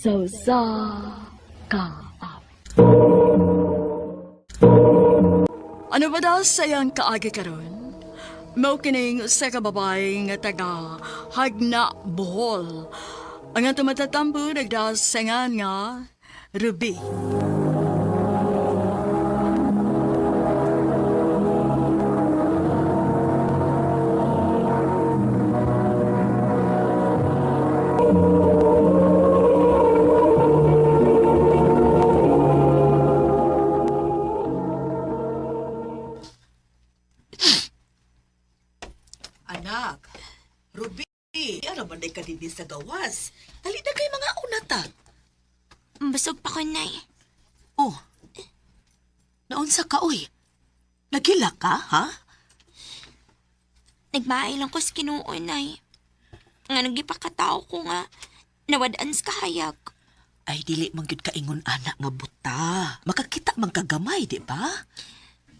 Sausa ka. Ano ba daw sayang kaagi karon? Mao kining sa kababay nga taga Hagna Bohol. Ang atong matatampo nagdasangan nga Ruby. Anak, Ruby, ano ba ka din sa gawas? Halina kay mga unata. Busog pa ko, Nay. Oh, naunsa ka, oy? Nagila ka, ha? Nagmaay lang ko sa Kinuo, Nay. Nga nagipakatao ko nga, nawadaan sa kahayag. Ay, dili man gyud kaingon anak nga buta. Makakita man kagamay, di ba?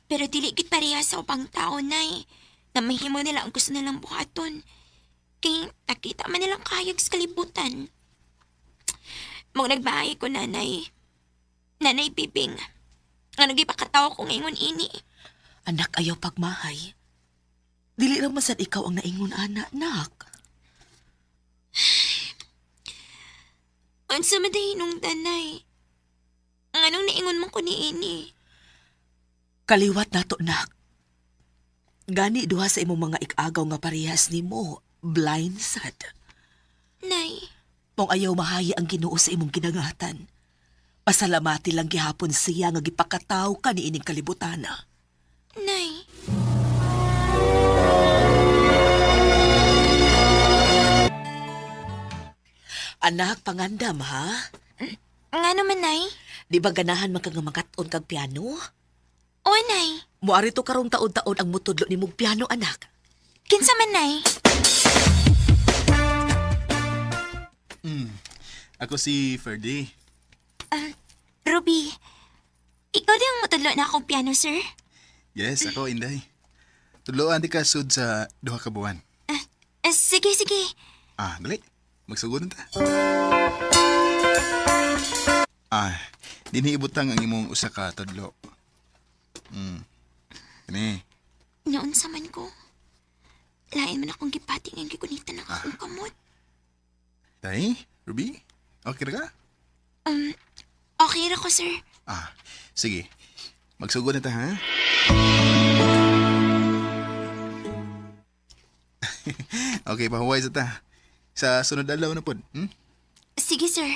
Pero dili gid pareha sa upang tao, Nay. Na mahimo nila ang gusto nilang buhaton. Kay nakita man nilang kahayag sa kalibutan. Mong nagmaay ko, Nanay. Nanay Bibing. Nga nagipakatao ko ngayon ini. Anak, ayaw pagmahay. Dili ra man sad ikaw ang naingon anak, nak. Unsa man day nung Nanay? Ang anong naingon man ko ni ini? Kaliwat nato, nak. Gani duha sa imong mga ikagaw nga parehas nimo, blind sad. Nay, Mong ayaw mahaya ang Ginoo sa imong ginangatan. Pasalamati lang gihapon siya nga gipakataw ka ni ining kalibutana. Nay. Anak, pangandam ha? Nga naman, Nay? Di ba ganahan man kang makaton kag piano? O, Nay. Muari to karong taon-taon ang mutudlo ni mong piano, anak. Kinsa man, Nay? Ako si Ferdy. Ruby, ikaw din ang matudlo na akong piano, sir? Yes, ako, Inday. Tudloan di ka sud sa duha ka buwan. Sige, sige. Dali. Magsugod ta. Diniibutang ang imong usa ka tudlo. Kani. Noon sa man ko. Lain man akong gipati ng gikunita ng akong kamot. Tay, Ruby? Okay ra ka? Okay ra ko, sir. Sige. Magsugod na ta, ha? Okay, pahuway sa ta. Sa sunod adlaw na pod. Sige, sir.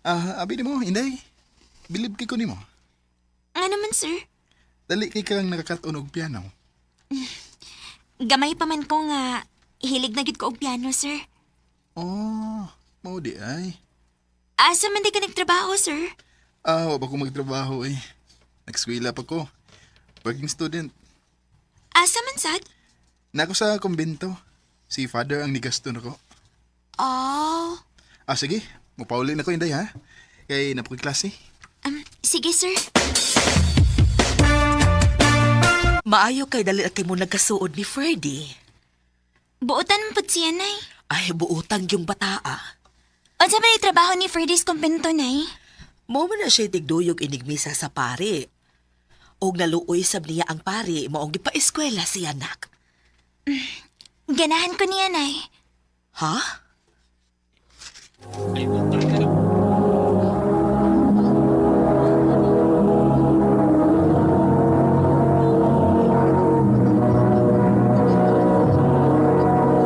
Abi mo, Inday. Bilib kay ko nimo. Nga naman, sir. Dali kay kang nakakaton og piano. Gamay pa man ko nga hilig na gid ko og piano, sir. Oh, mao di ay. Asa man di ka nagtrabaho, sir? Wa pa ko magtrabaho eh. Nagskwela pa ko. Working student. Asa man sad? Nako sa kumbento. Si father ang nigasto nako. Oh. Sige. Mupauli na ko, Inday, ha? Kay napoy klase. Sige, sir. Maayo kay dali kay mo nagkasuod ni Freddy. Buotan mo pud siya, Nay. Ay, buutang yung bataa. Unsa man yung trabaho ni Freddy's kumpento, Nay? Mo man na siya tigduyog inigmisa sa pari. Og naluoy sab niya ang pari, maong gipa-eskwela siya, nak. Ganahan ko niya, Nay. Ha?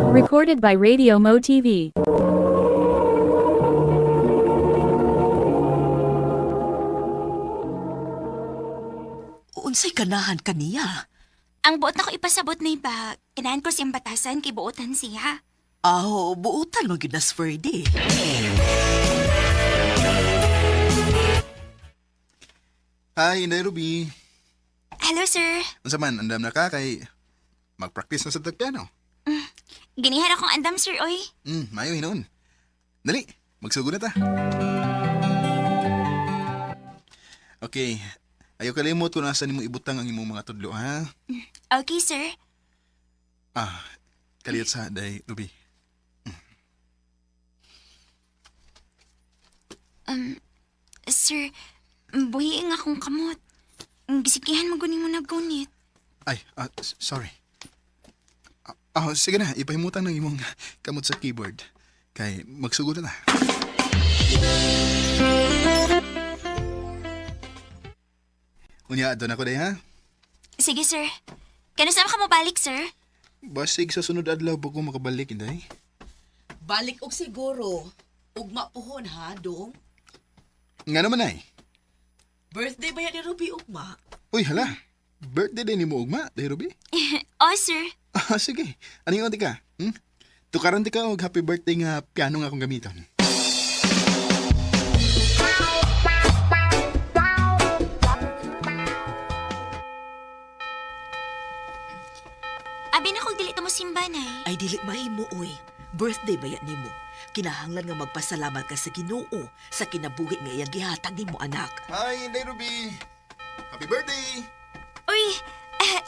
Recorded by Radio Mo TV. Unsay ganahan kaniya? Ang buot na ko ipasabot na iba, ganahan ko siyang batasan kay buotan siya. Buutan mo ginas Freddy. Hi, Inday Ruby. Hello, sir. Unsa man, andam na ka kay mag-practice na sa piano. Ganihan akong andam, sir, oy. Mayo hinoon. Dali, magsugod na ta. Okay, ayaw kalimot kung nasa nimo ibutang ang imong mga tudlo, ha? Okay, sir. Kaliyot sa day, Ruby. Sir, buhiing akong kamot. Gisikihan magunin mo naggunit. Ay, sorry. Sige na, ipahimutan ng imong kamot sa keyboard. Kay magsugod na. Unya, doon ako day ha? Sige, sir. Kano saan ka mabalik, sir? Basig sa sunod adlaw po ko makabalik, inday. Balik og siguro. Ugma puhon ha, dong. Nga naman ay. Birthday ba yan ni Ruby ugma? Uy, hala. Birthday din ni mo, ugma, day Ruby. Oh, sir. Sige. Ano yung ka? Tukaran di ka og happy birthday nga piano nga akong gamiton. Abi na kong dili mo simbanay. Ay dili mahimo oy. Birthday ba yan nimo? Kinahanglan nga magpasalamat ka sa Ginoo sa kinabuhi nga iyang gihatag nimo anak. Hi, Inday Ruby. Happy birthday! Uy,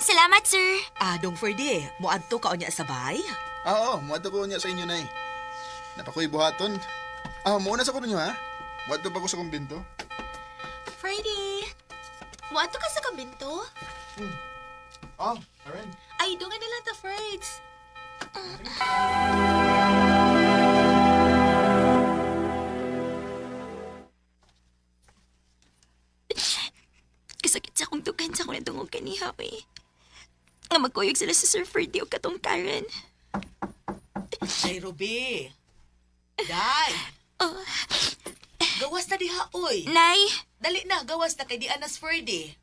salamat, sir. Dong Ferdy, moadto ka unya sa bahay? Oo, muadto ko niya sa inyo, nay. Napakoy buhaton. Muna sa ko ninyo, ha? Muadto pa ko sa kumbinto. Friday, wato ka sa kabinto? Karen. Ay, doon nga na lang ta, Friends. Kasakit sa akong dukan sa akong natungog kaniha, eh. Nga magkuyog sila sa Sir Ferdy o katong Karen. Ay Ruby. Day. Gawas na diha oy. Nay, Dali na, gawas na kay di Anas Ferdy.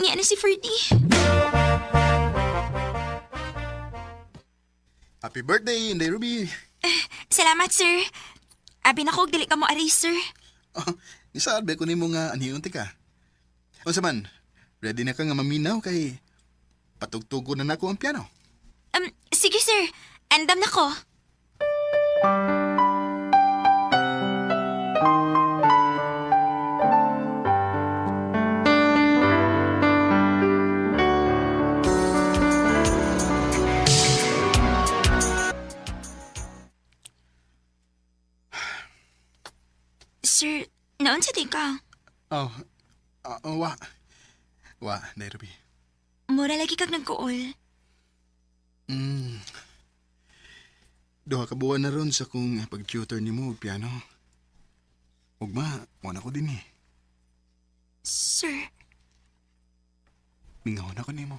niya na si Ferdy. Happy birthday, Inday Ruby. Salamat, sir. Abi na ko, dili ka mo aray, sir. Isabi ko nimo nga anhiunti ka. Unsa man, ready na ka nga maminaw kay patugtugo na nako ang piano. Sige, sir. Andam na ko. Sir, naon sa di ka? Wa, Inday Ruby. Mura lagi kag nagkuol. Duha ka buwan na ron sa kung pag-tutor ni mo og piano. Ugma, wala ko din eh. Sir, Mingawon ako ni mo.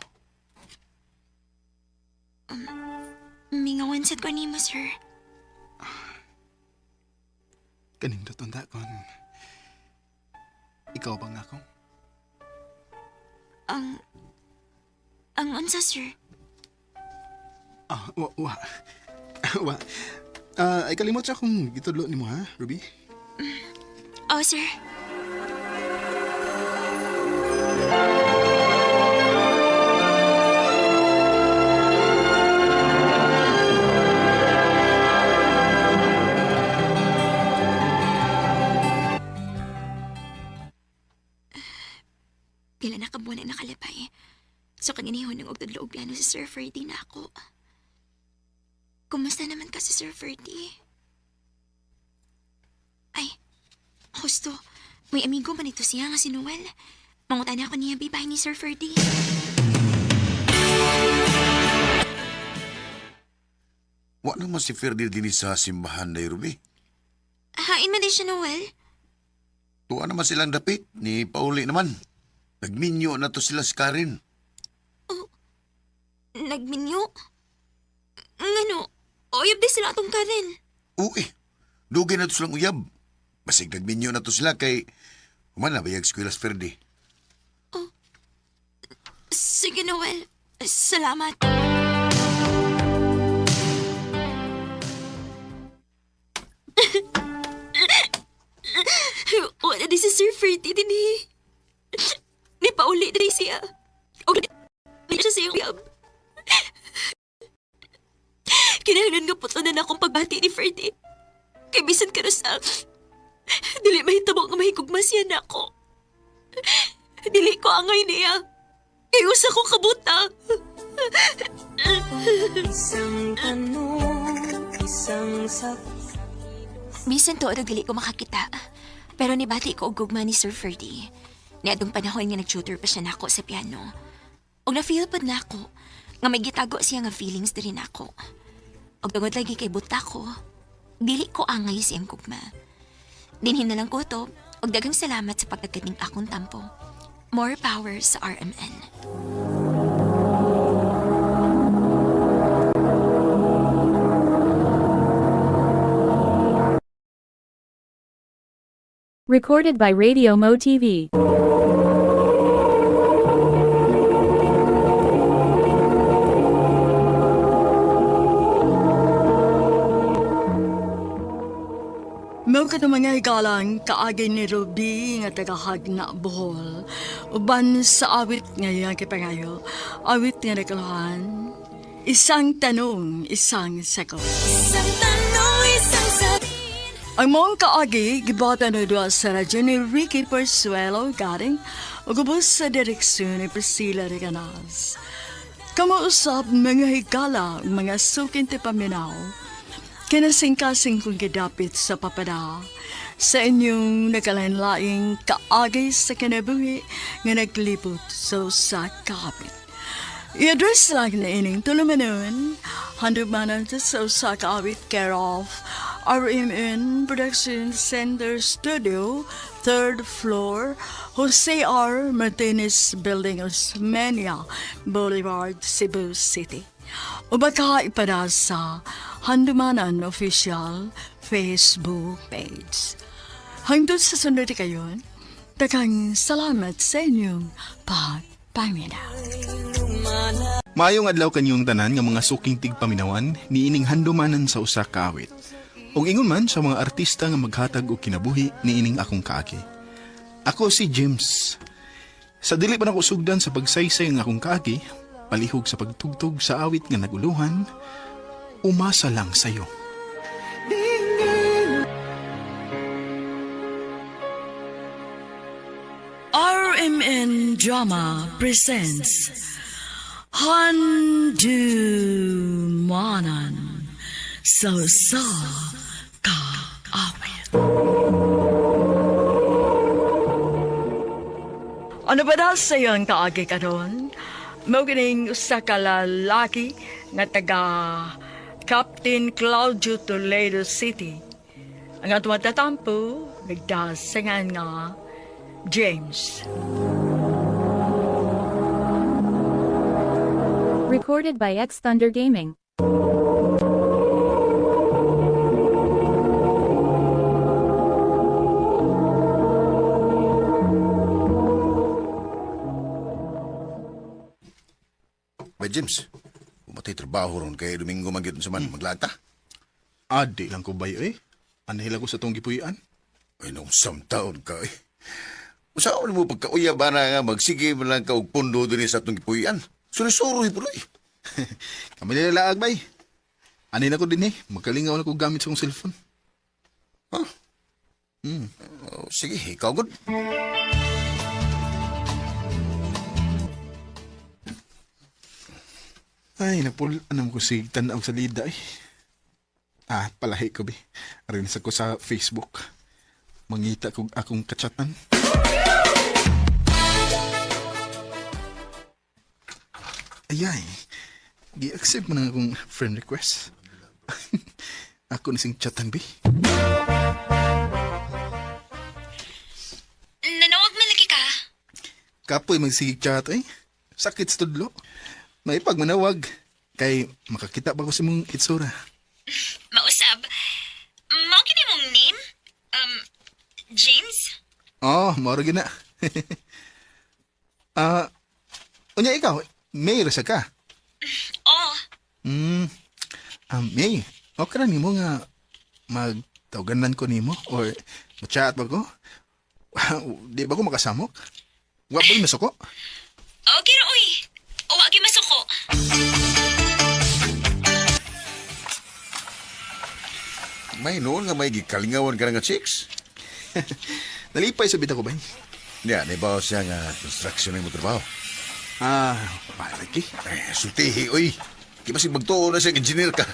mingawan sad ko nimo, sir. Kaning tutunda kon. Ikaw bang ako? Ang unsa, sir? Wa. Ay kalimot sa kung gitudlo ni mo ha, Ruby? Oh, sir. Pila na kabuan na nakalabay. So kanginihon ng ogtudlo og piano si Sir Ferdy na ako. Kumusta naman ka si Sir Ferdy? Ay, husto. May amigo man ito siya nga si Noel. Mangutan ako niya bahay ni Sir Ferdy. Wa naman si Ferdy din sa simbahan na Ruby. Hain man din siya, Noel. Tuwa naman silang dapit, ni Pauli naman. Nagminyo na to sila si Karen. Nagminyo? Ngano, oyab di sila atong Karen. Uy, dugay na to silang uyab. Basig nagminyo na to sila kay humana bayag eskwela si Ferdy. Sige, Noel. Salamat. Wala di si Sir Ferdy din eh. Ni Pauli din siya. O di siya sa uyab. Kinahanglan nga puto na akong pagbati ni Ferdy. Kay bisan ka na sa... Dili mahitabo nga mahigugma siya na ako. Dili ko angay niya. Iusa ko kabuta. Isang tanong, isang sagot. Bisan to, dili ko makakita. Pero nibati ko og gugma ni Sir Ferdy. Niadong panahon nga nag-tutor pa siya nako sa piano. Og na-feel pod nako nga may gitago siya nga feelings diri nako. Og tungod lagi kay buta ko, dili ko angay siyang gugma. Dinhin na lang ko to, og daghang salamat sa pagkagaling akong tampo. More power sa RMN. Recorded by Radio Mo TV. Mao ka mga higalang kaagay ni Ruby nga tagahag na Bohol. Uban sa awit nga yang kipangayo. Awit nga nakaluhan. Isang tanong, isang sagot. Ang mong kaagi, gibata na doon sa radyo ni Ricky Persuelo galing o gubos sa direksyon ni Priscilla Reganas. Kamuusap mga higala, mga sukin ti paminaw, kinasing-kasing kong gidapit sa papada sa inyong nagkalain-laing kaagi sa kinabuhi nga naglibot sa kapit. I-address lang na ining tulumanon, handumanan sa kaawit care of RMN Production Center Studio, 3rd floor, Jose R. Martinez Building, Osmeña Boulevard, Cebu City. O baka ipada sa Handumanan Official Facebook page. Hangtod sa sunod kayon, daghang salamat sa inyong pagpaminaw. Maayong adlaw kanyong tanan nga mga suking tigpaminawan ni ining handumanan sa usa ka awit. Ug ingon man sa mga artista nga maghatag og kinabuhi ni ining akong kaagi. Ako si James. Sa dili pa nako sugdan sa pagsaysay ng akong kaagi, palihog sa pagtugtog sa awit nga naguluhan, umasa lang sayo. RMN Drama presents Handumanan sa kaawit. Ano ba daw sa iyong kaagi karon? Maugining usa ka lalaki nga taga Captain Claudio Toledo City. Ang atong matatampo, nagdasangan nga James. Recorded by X Thunder Gaming. Bay James, umatay trabaho ron kay Domingo magyud sa man maglata. Adi lang ko bayo eh. Anahila ko sa tong gipuyan. Ay nung taon ka eh. Usaon mo pagkauya ba na nga magsige mo lang ka og pundo din sa atong gipuyan. Suri-suri po eh. Kami nilalaag bay. Ani na ko din eh. Magkalingaw na ko gamit sa kong cellphone. Ha? Oh, sige, ikaw good. Ay, napul, anam ko si tanaw sa lida eh. Palahi ko bi. Arin sa ko sa Facebook. Mangita ko akong kachatan. Ayay, gi-accept mo na akong friend request. Ako na sing chatan bi. Nanawag man lagi ka? Kapoy magsigig chat eh. Sakit sa tudlo. May pagmanawag. Kay makakita pa ko sa mong itsura. Mausab. Mao kini mong name? James? Oh, mauro gina. Unya ikaw, May rasa ka. Oh, May, okay na nimo nga magtawagan ko nimo or chat ba ko? Di ba ko makasamok? Wa ba masuko? okay ra uy. O wagi masuko. May noon nga may gikalingawan ka nga chicks. Nalipay sa bita ko ba? Yan, ibaw siya nga construction ng mo trabaho. Palagi. Sultihi, oy. Kaya masig magtuo na siya, engineer ka.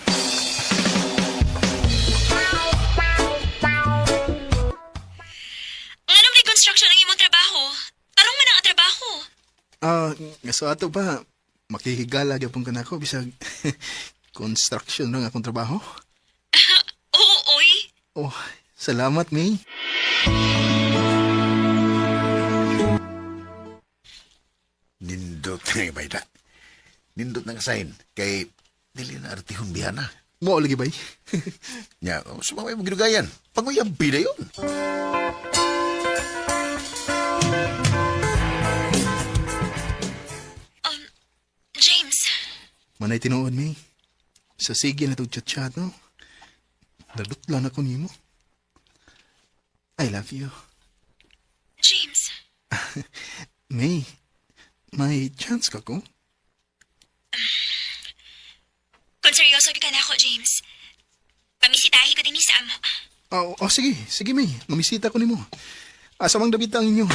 Nga sa ato pa, makihigala gyapon ka nako bisag construction lang akong trabaho. Oo, oy. Oh, salamat, May. Nindot nga bayda. Nindot nga sign. Kay, dili na artihon biyana. Mo lagi bay. Nya, sumamay mo ginugayan. Panguyampi na yun. James, Manay tinuod, May. Sa sige na itong chat-chat, no? Dadutlan ako nimo. I love you. James. May, may chance ka ko? Kung seryoso ka na ako, James, pamisitahin ko din sa amo. Sige. Sige, May. Mamisita ko nimo. Asa mang dabit ang inyo?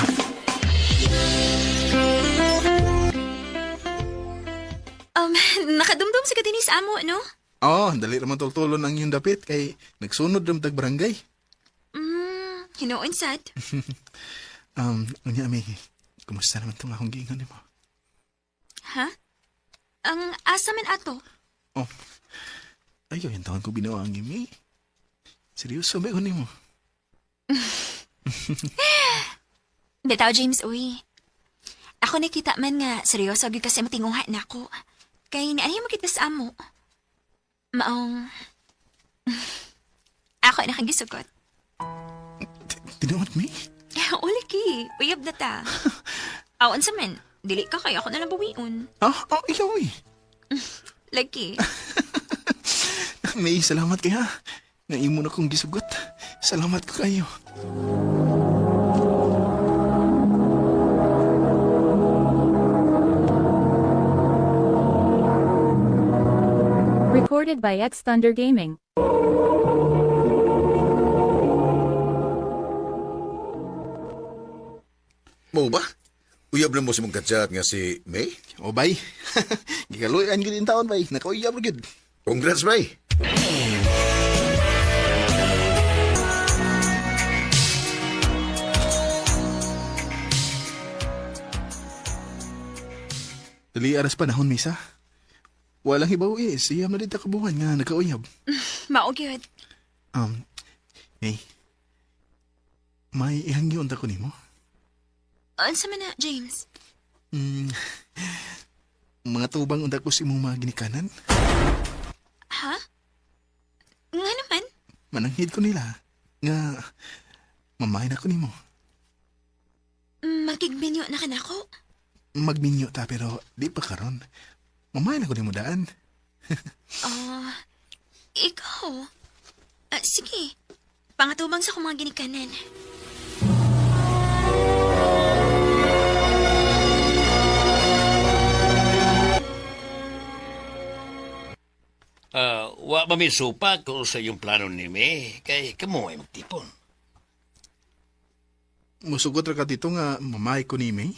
Nakadumdum sa din sa amo, no? Dali naman tultulon ang inyong dapit kay nagsunod ram tag barangay. Hinoon sad. Unya, May. Kumusta naman itong akong giingan nimo? Ha? Ang asa man ato? Ayaw, yung taon ko binawa ang May. Seryoso ba yun mo? Bitaw, James, uy. Ako nakita man nga, seryoso agad kasi matinguhan na ako. Kay naanihin mo kita sa amo. Maong... ako ay nakagisugot. Tinuod, May? Uli ki, uyab na ta. Awan sa men, dili ka kaya ako nalang bawiun. Ikaw, eh. Lagi. May, salamat kaya. Nga imo na kong gisugot. Salamat ko kayo. Recorded by X Thunder Gaming. Mo ba? Uyab na mo si mong katsat nga si May? O, bay. Gikaluyan ko din taon, bay. Nakauyab rin. Congrats, May. Dali aras panahon, Misa. Walang ibaw siyam na dito kabuhan nga nakauyab. Maugyod. May. May ihangyon ta ko nimo. Ansa man na, James? Mga tubang unta ko si mong mga ginikanan. Ha? Nga naman? Mananghid ko nila. Nga, mamahin ako nimo. Magigminyo na ka na ako? Magminyo ta pero di pa karon. Mamahin ako nimo daan. Ikaw? Sige. Pangatubang sa kong mga ginikanan. Wa mamisupa kung sa yung plano ni May, kay kamo ay magtipon. Musugot ra ka dito nga mamahay ko ni May.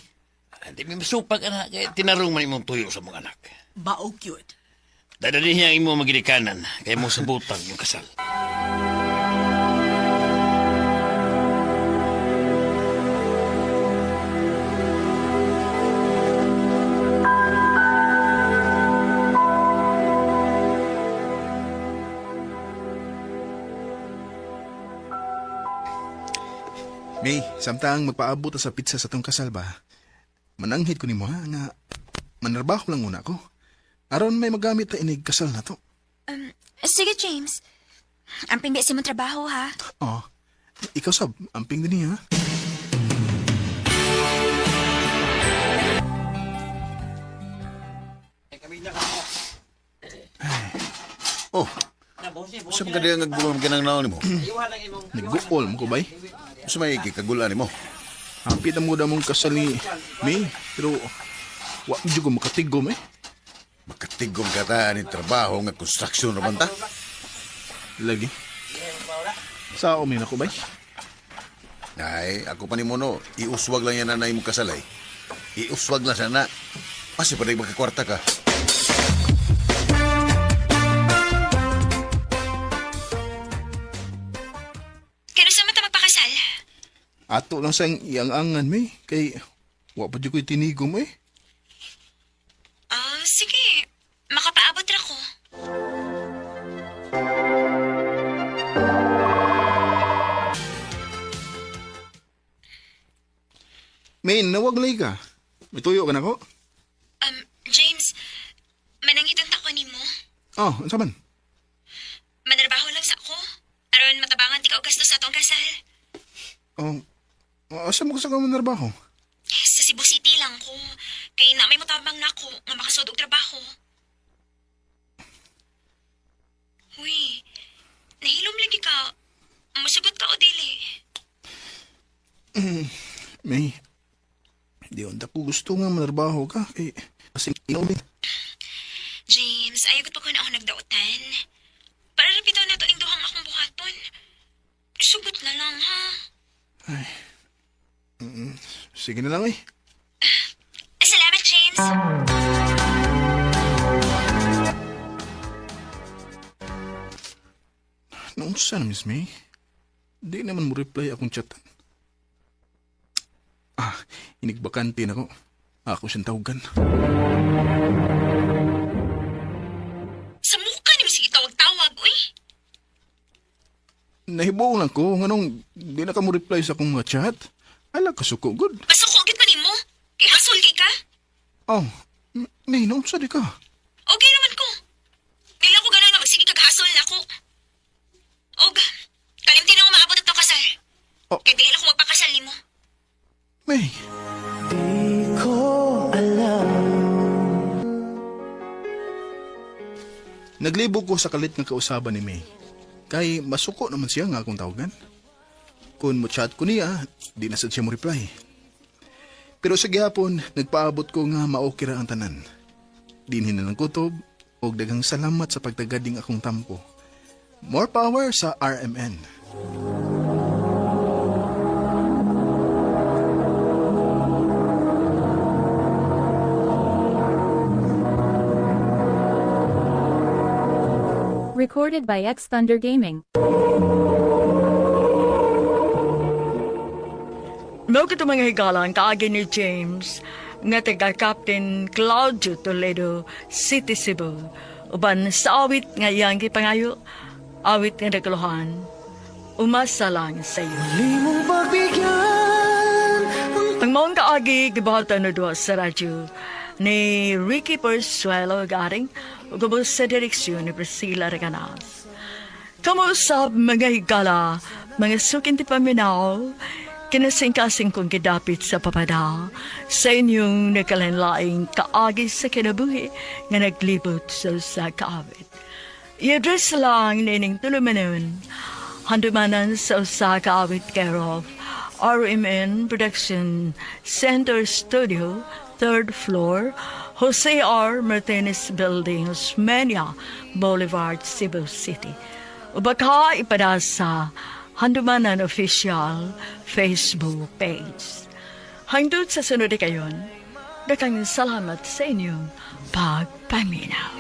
Hindi may masupa ka na, kay tinarong man imong tuyo sa mga anak. Baog yun. Dadali niya ang imong magilikanan, kay mo sabutan yung kasal. May, samtang magpaabot sa pizza sa tong kasal ba? Mananghid ko nimo ha nga manarbaho lang muna ko. Aron may magamit ta inig kasal na to. Sige, James. Ang pingbi sa mong trabaho, ha? Ikaw sab, amping din niya. Sa mga kaya nagbulang ka ng naon mo? Nagbuol mo ko bay? Sa may kikagulan mo? Hapit na mo na mong kasal ni May, pero wa mo ko makatigom eh. Makatigom ka ta ni trabaho nga construction naman ta? Lagi. Sa umin ako bay? Ay, ako pa ni Mono, iuswag lang yan na mong kasalay. Iuswag lang sana. Kasi pa rin magkakwarta ka. Kano sa mata magpakasal? Ato lang sang iang-angan May, kay wa pa di ko'y tinigom eh. sige. Makapaabot ra ko. May nawaglay ka. May tuyo ka na ko? James, manangitan ta ko nimo. Oh, ano saman? Manarbaho lang sa ako. Aron matabangan ti ka og gastos sa atong kasal. Oh, asa mo ka sa kamang narbaho? Sa Cebu City lang ko. Kay na may matabang na ako nga makasud og trabaho. Uy, nahilom lagi ka. Masugot ka o dili. May, di onda ko gusto nga manarbaho ka. Kasi ikaw din. James, ayaw ko pa kung ako nagdautan. Para rapito na to ning duhang akong buhaton. Sugot na lang, ha? Sige na lang Salamat, James. Naunsa na, Miss May? Di naman mo reply akong chatan. Inigbakante na ko. Ako siyang tawagan. Sa mukha ni mo sige tawag-tawag, uy. Nahibaw lang ko. Nganong di na ka mo reply sa akong mga chat. Ala ka suko, good. Masukogit pa ni mo. Kay hasol kay ka. Oh, May, naunsa di ka? Okay naman ko. Dili ko ganun na magsige kag hasol na ako. Og, kalimtin ako maabot at kasal. Oh. Kaya dili ako magpakasal ni mo. May. Naglibog ko sa kalit nga kausaban ni May. Kay masuko naman siya nga akong tawagan. Kung mo chat ko niya, di na sad siya mo reply. Pero sa gihapon, nagpaabot ko nga maokira ang tanan. Dinhin na ng kutob, og daghang salamat sa pagtagading akong tampo. More power sa RMN. Recorded by X Thunder Gaming. Mao kito mga higalang kaagi ni James nga taga Captain Claudio Toledo, City Cebu. Uban sa awit nga iyang gipangayo, awit nga nagluhan. Umasa lang sa iyo. Ang maong kaagi gibahatan na duwa sa radyo ni Ricky Persuelo garing ugubos sa direksyon ni Priscilla Reganas. Kamusap mga higala, mga sukin ti paminaw, kinasing-kasing kong kidapit sa papada sa inyong nakalanlaing kaagi sa kinabuhi nga naglibot sa kaawit. I-address lang nining tulumanon, handumanan sa usa kaawit care of RMN Production Center Studio, 3rd floor, Jose R. Martinez Building, Osmeña Boulevard, Cebu City. Ubaka ipada sa Handumanan Official Facebook page. Hangtod sa sunod kayon, dakang salamat sa inyong pagpaminaw.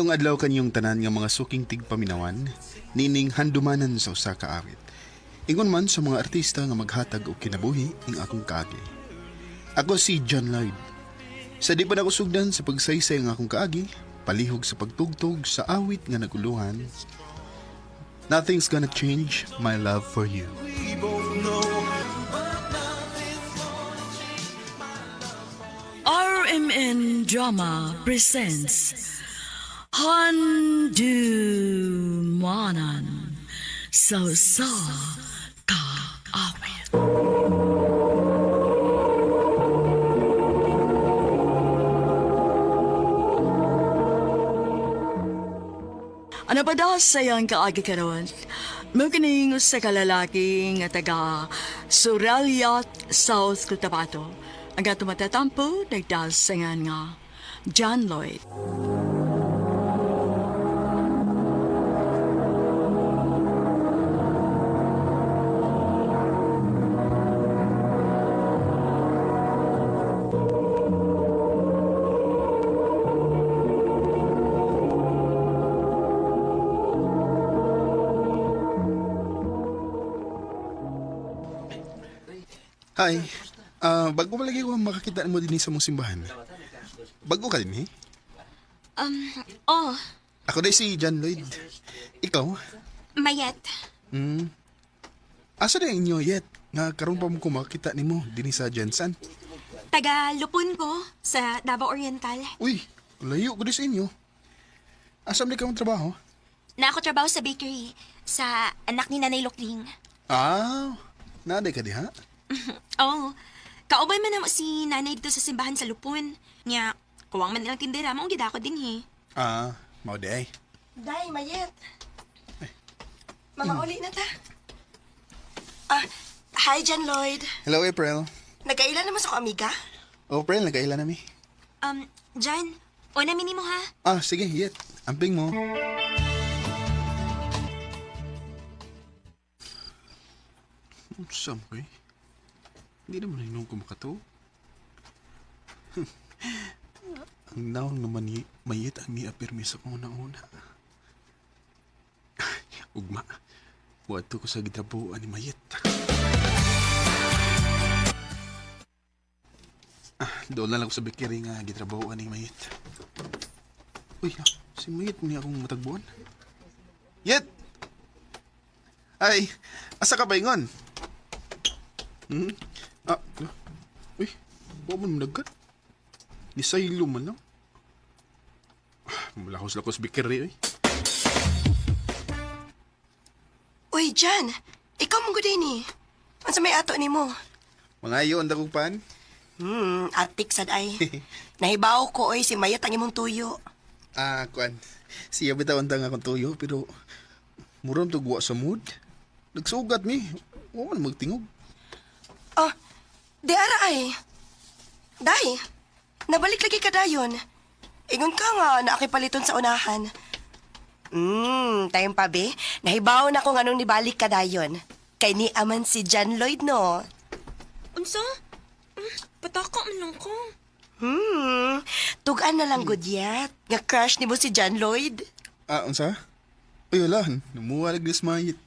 Yung adlaw kanyong tanan nga mga suking tigpaminawan, nining handumanan sa usa ka awit. Ingon man sa mga artista nga maghatag og kinabuhi ing akong kaagi. Ako si John Lloyd. Sa di pa na ko sugdan sa pagsaysay ng akong kaagi, palihog sa pagtugtog sa awit nga naguluhan, Nothing's Gonna Change My Love For You. RMN Drama presents Handumanan sa Kaawit. Ano pa daw sayang kaagi karon? Magkining sa kalalaki nga taga Suraliat, South Cotabato. Ang ato matatampo, nagdasangan nga John Lloyd. Hi. Bago malagi ko makakita mo din sa mong simbahan. bago ka din eh. Oh, Ako day si John Lloyd. Ikaw? Mayet. Asa na inyo yet? Nga karon pa mo ko makita nimo dinhi sa Jensen. Taga Lupon ko sa Davao Oriental. Uy, layo ko din sa inyo. Asam di ka mong trabaho? Na ako trabaho sa bakery sa anak ni Nanay Lokling. Ah, naday ka di ha? Oh, kaubay man namo si Nanay dito sa simbahan sa Lupon. Nya, kuwang man nilang tindera, maong gid ako din he. Ah, mao di ay. Day, Mayet. Mama, uli na ta. Hi, John Lloyd. Hello, April. Nagkailan naman sa ko, amiga? Oh, April, nagkailan nami. Jan, o namin mo ha? Ah, sige, yet. Amping mo. Sam ko eh. Hindi naman hinong kumakato. Ang naon naman ni mayit ang niapirmi sa kong una-una. Ugma, wato ko sa gitrabuan ni mayit. Doon lang ako sa bakery nga gitrabuan ni mayit. Uy, si mayit mo niya akong matagbuan. Yet! Ay, asa ka ba ingon? Uy, buwan mo nagkat. Nisaylo man lang. Malakos-lakos bakery, eh. Uy, John. Ikaw mong guday ni. Ano sa may ato ni mo? Mga iyon, dakong pan. Atik sad ay. Nahibaw ko, oy, si Mayet ang imong tuyo. Ah, kuan. Siya bitawan tang akong tuyo, pero muram to guwa sa mood. Nagsugat mi. Huwag man magtingog. Oh, di ara ay. Day, nabalik lagi ka dayon. Ingon ka nga na akipaliton sa unahan. Tayong pa be. Nahibaw na ko nga nung nibalik ka dayon. Kay ni aman si John Lloyd, no? Unsa? Pataka man lang ko. Tugaan na lang good yet. Nga crush ni mo si John Lloyd. Ah, unsa? Uy, wala. Namuwalag na smayit.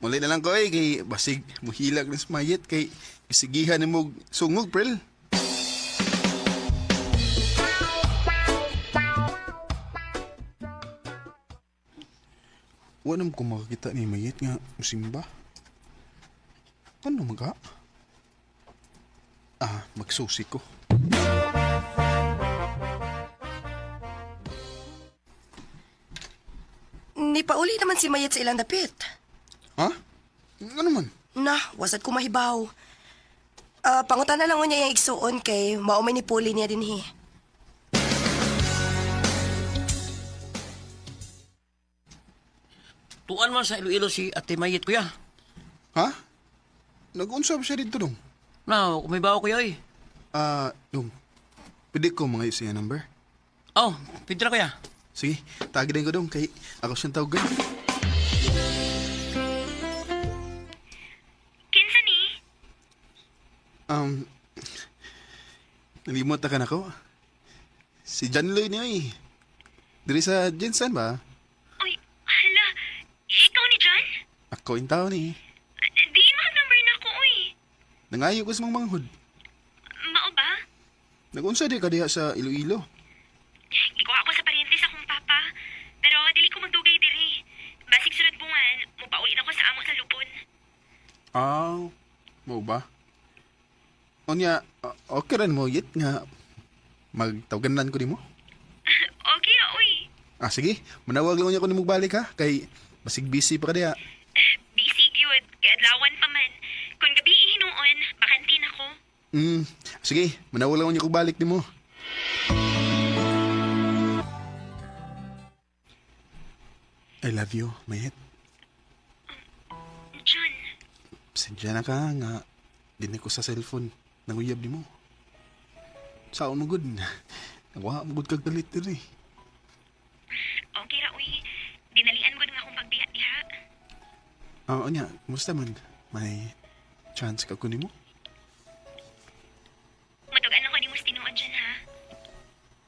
Muli na lang ko eh, kay basig muhilag na smayit, kay isigihan ni mo sungog, Prel. Wanam ko makakita ni mayit nga musimba. Ano maga? Ah, magsusi ko. Ni pauli naman si Mayet sa ilang dapit. Ha? Ano man? Na, wasad ko mahibaw. Pangutan na lang niya yung igsuon kay maumay ni Puli niya din he. Tuan man sa Iloilo si Ate Mayit, kuya. Ha? Nag-unsab siya dito dong. Na, kumibaw kuya eh. Dong. Pwede ko mga isa number? Oh, pindra kuya. Sige, tagi din ko dong kay ako siyang tawagan. Kinsa ni? Nalimot ka na ko. Si John Lloyd niya eh. Diri sa Jensen ba? Uy, hala. Ikaw ni John? Ako yung tao ni. Di mo number na ko, uy. Nangayo ko sa mga manghod. Mao ba? Nag-unsa di ka diha sa Iloilo. Ikaw ako sa paryente sa akong papa. Pero dili ko magdugay diri. Basig sunod bungan, mupauli na ko sa amo sa Lupon. Mo ba? Onya, okay rin mo yit nga magtawagan ko ni mo. Okay, uy. Sige, manawag lang niya ko ni magbalik ha, kay basig busy pa ka diha. Busy gyud, kay adlawan pa man. Kung gabi ihinuon, bakantin ako. Sige, manawag lang niya ko balik ni mo. I love you, Mayet. John, Sadya na ka nga, dinig ko sa cellphone, nanguyab ni mo. Saan mo good? Nakuha mo good kag galit diri. okay ra, uy. Dinalian ko nga akong pagdiha-diha. Oo niya, kumusta man? May chance ka kunin mo? Matugan lang ko ni mo tinuod dyan, ha?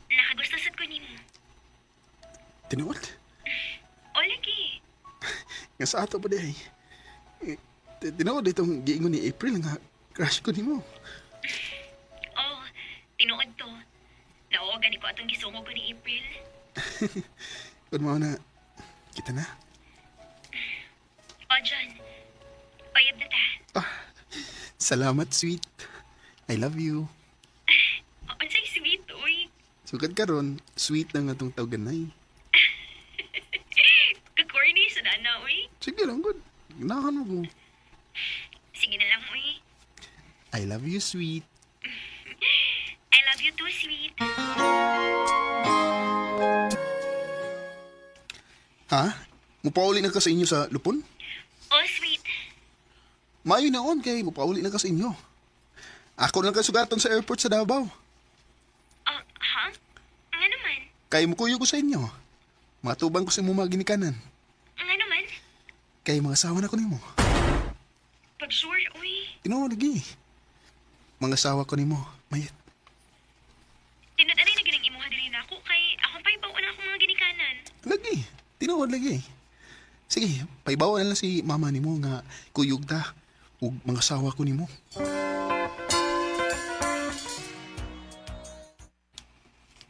Nakagusto sad ko ni mo. Tinuod? O, lagi. Nga sa ato ba day? Tinuod itong giingon ni April nga crush ko ni mo. Oh, tinuod to. mo pa ni April. Kung mo na, kita na. O, John. Oyab na ta. Salamat, sweet. I love you. O, unsay sweet, uy. Sugad ka ron, sweet na nga tong tawganay. Kakorny sa dana, uy. Sige lang, good. Ganahan mo ko. Sige na lang, uy. I love you, sweet. I love you too, sweet. Ha? Mupauli na ka sa inyo sa lupon? Oh, sweet. Mayo na on kay mupauli na ka sa inyo. Ako lang kasugatan sa airport sa Davao. Ha? Nga naman? Kay mukuyo ko sa inyo. Matubang ko sa mga ginikanan. Nga naman? Kay mga asawa na ko nimo. Pag sure, uy. Tinood lagi. Mga asawa ko nimo, mayit. Tinud-anay na ginang imuha dili na ako kay akong paibaw na akong mga ginikanan. Lagi. Tinood lagi. Sige, paibawa na lang si mama nimo nga kuyog ta ug mga asawa ko nimo.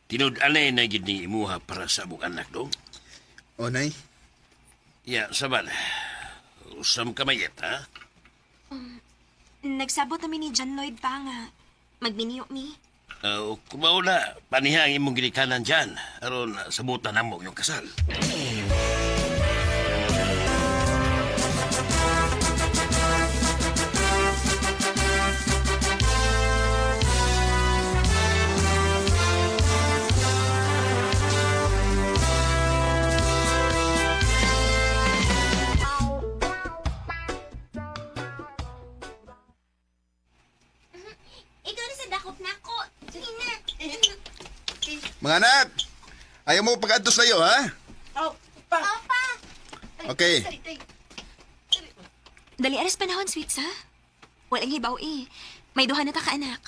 Tinud-anay na gid ni imuha para sa among anak dong. O, nay. Ya, saban. Usam ka mayet, ha? Nagsabot namin ni John Lloyd pa nga. Magminiyo mi. Kumaw na, panihang imong ginikanan dyan. Aron, sabutan na mo yung kasal. Ikaw na sa dakop na ako. Sige na. Mga anak, ayaw mo pag-ados na ha? Opa! Okay. Dali aras panahon, sweet, sa? Walang hibaw eh. May duha na ta ka anak.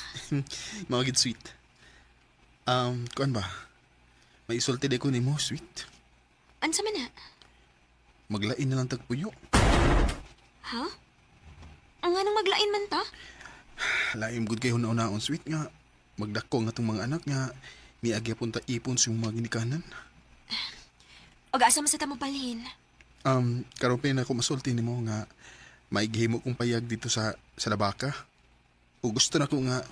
Mga gid sweet. Kuan ba? May isulti de ko nimo, sweet. Ansa man na? Maglain na lang tagpuyo. Ha? Ang anong maglain man ta? Laim gud kay hunaon sweet nga magdako nga tong mga anak nga niagya punta ipon sa mga ginikanan. O gaasa man sa tamong palhin. Karon pa na ako masulti nimo nga maigihimo kong payag dito sa Labaka. O gusto na ko nga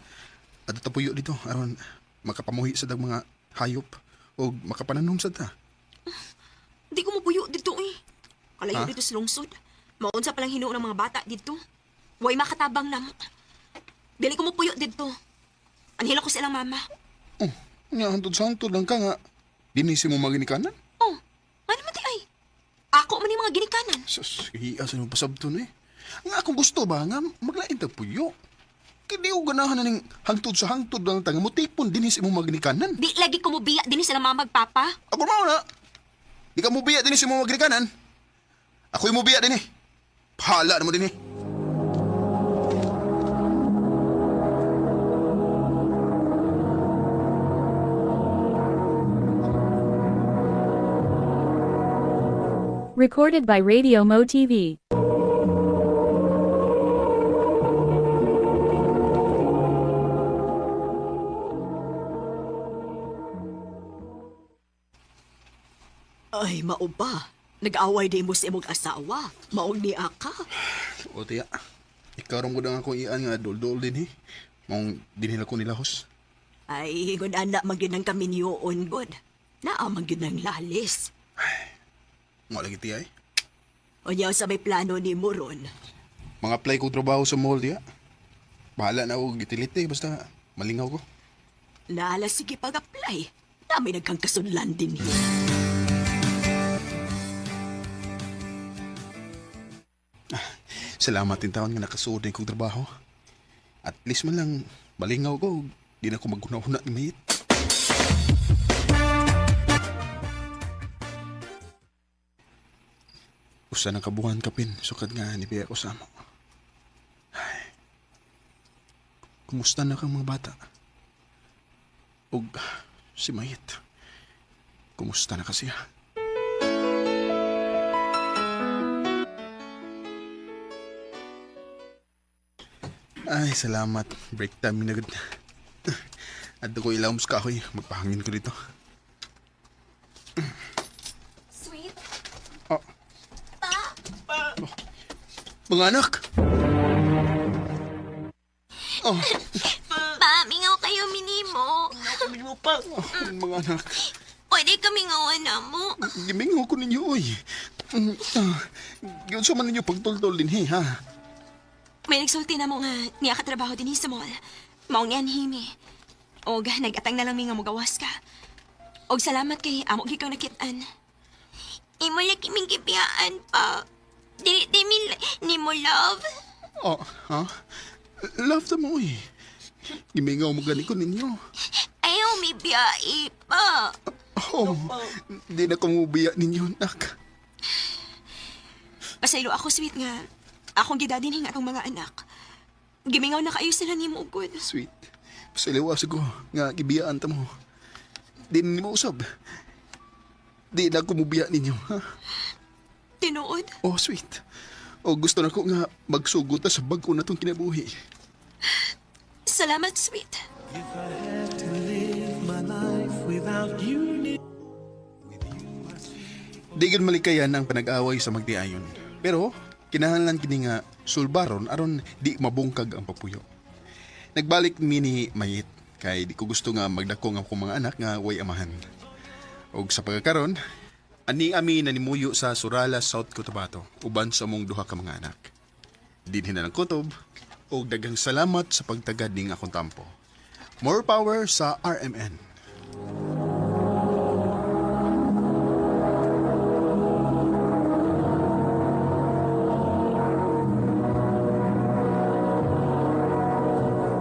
adto ta puyo dito aron makapamuhi sa dag mga hayop o makapananom sa ta. Di ko mapuyo dito eh. Kalayo Ha? dito sa lungsod. Maunsa palang hinuon ng mga bata dito. Way makatabang namo. Dili ko mapuyo dito. Anhila ko sa ilang mama. Oh, nga hantod-santod lang ka nga dinisi mo mga ginikanan. Oh, ano man di ay? Ako man yung mga ginikanan. Sus, hiya sa nung pasabton eh. Nga akong gusto ba nga maglain tag puyo. Kaya di ko ganahan na ning hangtod sa hangtod lang tanga mo tipon dinisi mo mga ginikanan. Di lagi ko mubiya din sa mama magpapa. Ako mao na. Di ka mo biya din si mga ginikanan. Ako yung mo biya din eh. Pahala na mo din eh. Recorded by Radio Mo TV. Ay, mao ba? Nag-away din mo sa imong asawa. Maong ni Aka. O tiya, ikaw rin ko na ako iyan nga dol-dol din eh. Maong dinila ko nilahos. Ay, kung anak magyud ng kaminyoon, God. Naamang yun ng lalis. Nga lagi tiya eh. O niya sa may plano ni Moron. Mga apply ko trabaho sa mall tiya. Bahala na ako gitilit eh, basta malingaw ko. Nala, sige pag-apply. Dami nagkang kasunlan din eh. Salamat din taon nga nakasuod na kong trabaho. At least man lang, malingaw ko. Di na ako maghuna-huna ni Mayit. Usa na kabuhan kapin, sukad nga ni Pia ko sa mo. Ay. Kumusta na kang mga bata? Og si Mayit. Kumusta na kasi ha? Ay, salamat. Break time minagad. At ko ilawom sa kahoy. Magpahangin ko dito. Mga anak! Oh, Pa, mingaw kayo minimo. Kami mo pa. mga anak. Pwede kami ngawan na mo. Gimingaw ko ninyo, oy. Yun sa man ninyo pagtultol din, ha? May nagsulti na mo nga niya katrabaho din sa mall. Mao nga himi. Og nagatang na lang mi nga mogawas ka. Og salamat kay amo gikaw nakitaan. Imo lagi ming gibiyaan pa. Di ni mo love. Oh, ha? Love ta mo, oy. Gimingaw mo gani ko ninyo. Ayaw mi biyai pa. Oh, di na kumubiya ninyo, nak. Pasaylo ako sweet nga. Akong gidadinhin atong mga anak. Gimingaw na kayo sila ni mo ugod. Sweet. Pasaliwas ko nga gibiyaan ta mo. Di na mo usab. Di na kumubiya ninyo, ha? Tinuod. Oh, sweet. O gusto na ko nga magsugod ta sa bago na tong kinabuhi. Salamat, sweet. Di gid malikayan ang panag-away sa magtiayon. Pero kinahanglan kini nga sulbaron aron di mabungkag ang papuyo. Nagbalik mi ni Mayit kay di ko gusto nga magdako ang akong mga anak nga way amahan. Og sa pagkakaron, ani ami nanimuyo sa Surala, South Cotabato, uban sa mong duha ka mga anak. Dinhin na ng kutob og daghang salamat sa pagtagad ning akong tampo. More power sa RMN.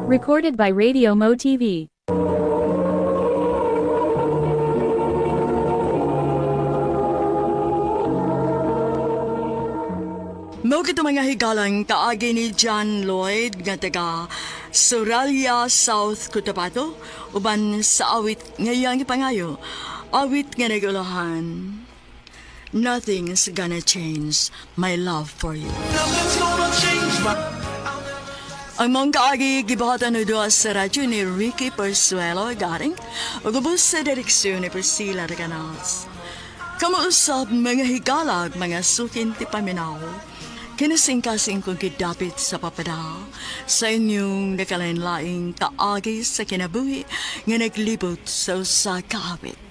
Recorded by Radio Mo TV. Mao kito mga higalang kaagi ni John Lloyd nga taga Suralia, South Cotabato, uban sa awit ngayang ipangayo, awit nga nagulahan. Nothing's gonna change my love for you. Ang mong kaagi gibahatan no doa sa radyo ni Ricky Persuelo garing ug ubos sa direksyon ni Priscilla Reganas. Kamuusap mga higalag mga sukin ti paminaw. Kinasingkasing kong kidapit sa papada sa inyong nakalain-laing kaagi sa kinabuhi nga naglibot sa usa ka awit.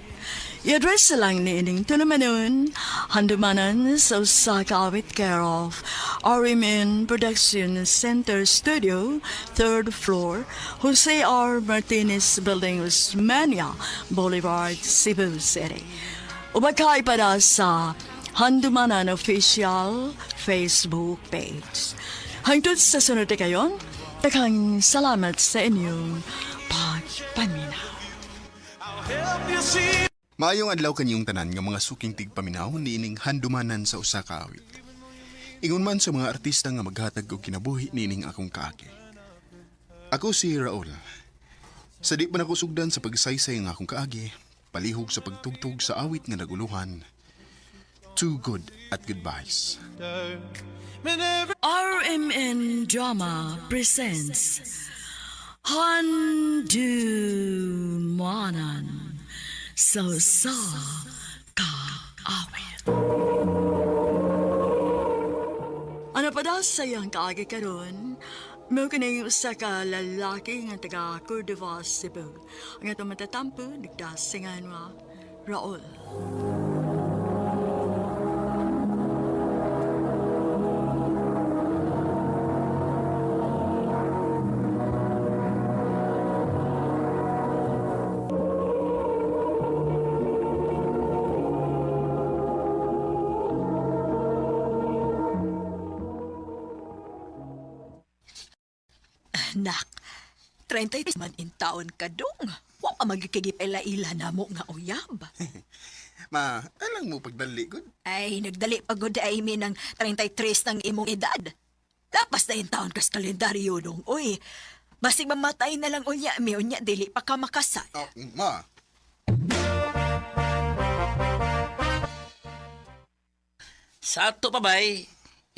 I-address lang ni ining tunamanon, handumanan sa usa ka awit care of RMN Production Center Studio, 3rd floor, Jose R. Martinez Building, Osmania Boulevard, Cebu City. Ubagkay para sa Handumanan Official Facebook page. Hangtod sa sunod na kayon, daghang salamat sa inyong pagpaminaw. Maayong adlaw kanyong tanan nga mga suking tigpaminaw niining handumanan sa usa ka awit. Ingon man sa mga artista nga maghatag og kinabuhi niining akong kaagi. Ako si Raul. Sa di pa nako sugdan sa pagsaysay nga akong kaagi, palihog sa pagtugtog sa awit nga naguluhan. Too Good at Goodbyes. RMN Drama presents Handumanan sa usa ka awit. Ano pa daw sayang kaagi karon? Mo kining usa ka lalaki nga taga Cordova, Cebu. Ang atong matatampo nagdasingan wa Raul. Nak, 30 man in taon ka dong. Wa ka magkikigip ila na mo nga uyab. Ma, alang mo pagdali gud. Ay, nagdali pagod ay mi ng 33 ng imong edad. Lapas na in taon kas kalendaryo dong. Uy, basig mamatay na lang unya mi unya dili pa ka makasal. Oh, ma. Sa ato pa bay,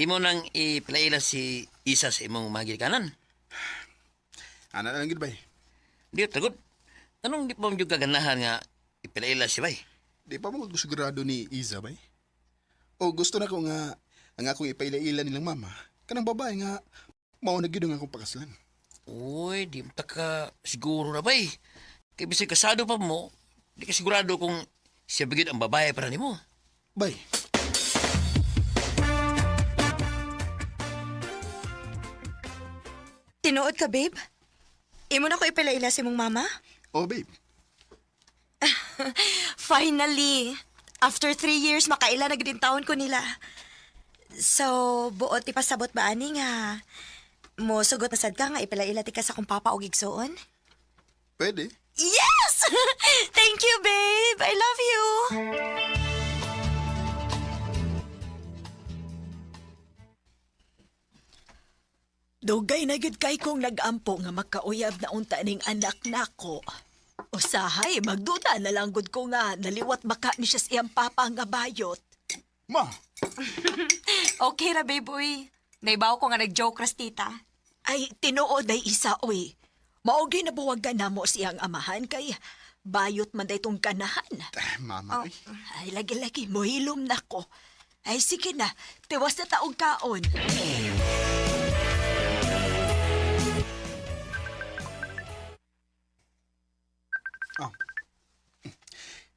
imo nang iplaila si isa sa imong magilikanan. Ana lang gid bay. Di tagot. Anong di pa mo kaganahan nga iplaila si bay? Di pa mo sigurado ni Isa bay. O gusto na ko nga ang akong ipaila-ila nilang mama Kanang babae nga, mao na gyud ang akong pakasalan. Uy, di mo ka siguro na bay. Kaya bisig kasado pa mo, di ka sigurado kung siya bigid ang babae para nimo. Bay, Tinuod ka, babe? Imo na ko ipilaila si mong mama? oh babe. Finally! After 3 years, makaila na gid taon ko nila. So, buot ipasabot ba ani nga mo sugot pasad ka nga ipilaila ti ka sa kong papa og igsuon? Pwede. Yes! Thank you, babe! I love you! Dugay na gid kay kong nag-ampo nga makauyab na unta ning anak nako. Usahay, magduda na lang gud ko nga naliwat baka ni siya siyang papa nga bayot. Ma, Okay ra, babe, uy. Naibaw ko nga nag-joke ras tita. Ay, tinuod ay isa, oy. Maogi na buwagan na mo siyang amahan kay bayot man day tong kanahan. mama. Ay, lagi-lagi, mohilom na ko. Ay, sige na, tiwas na taong kaon.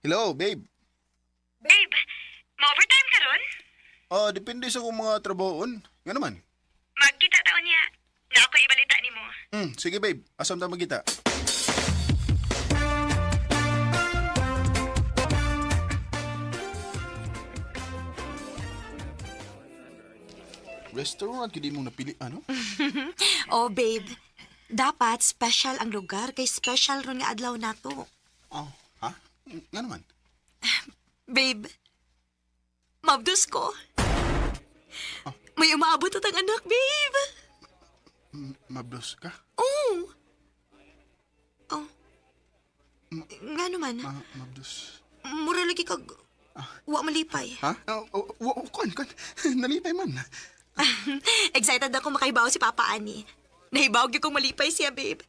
Hello, babe. Babe, ma-overtime ka ron? Depende sa kong mga trabahoon. Nga naman. Magkita taon niya. Na ako ibalita ni mo. Sige babe, asam ta magkita. Restaurant kidi mong napili, ano? Oh, babe. Dapat special ang lugar kay special ron nga adlaw nato. Oh, ha? Nga naman. Babe, mabdos ko. May umaabot at ang anak, babe. Mablos ka? Oh. Oh. Nga naman, Mablos. mura lagi kag wa malipay. Ha? Kuan. Nalipay man. Excited ako makaibaw si Papa Ani. Nahibaw gyud kong malipay siya, babe.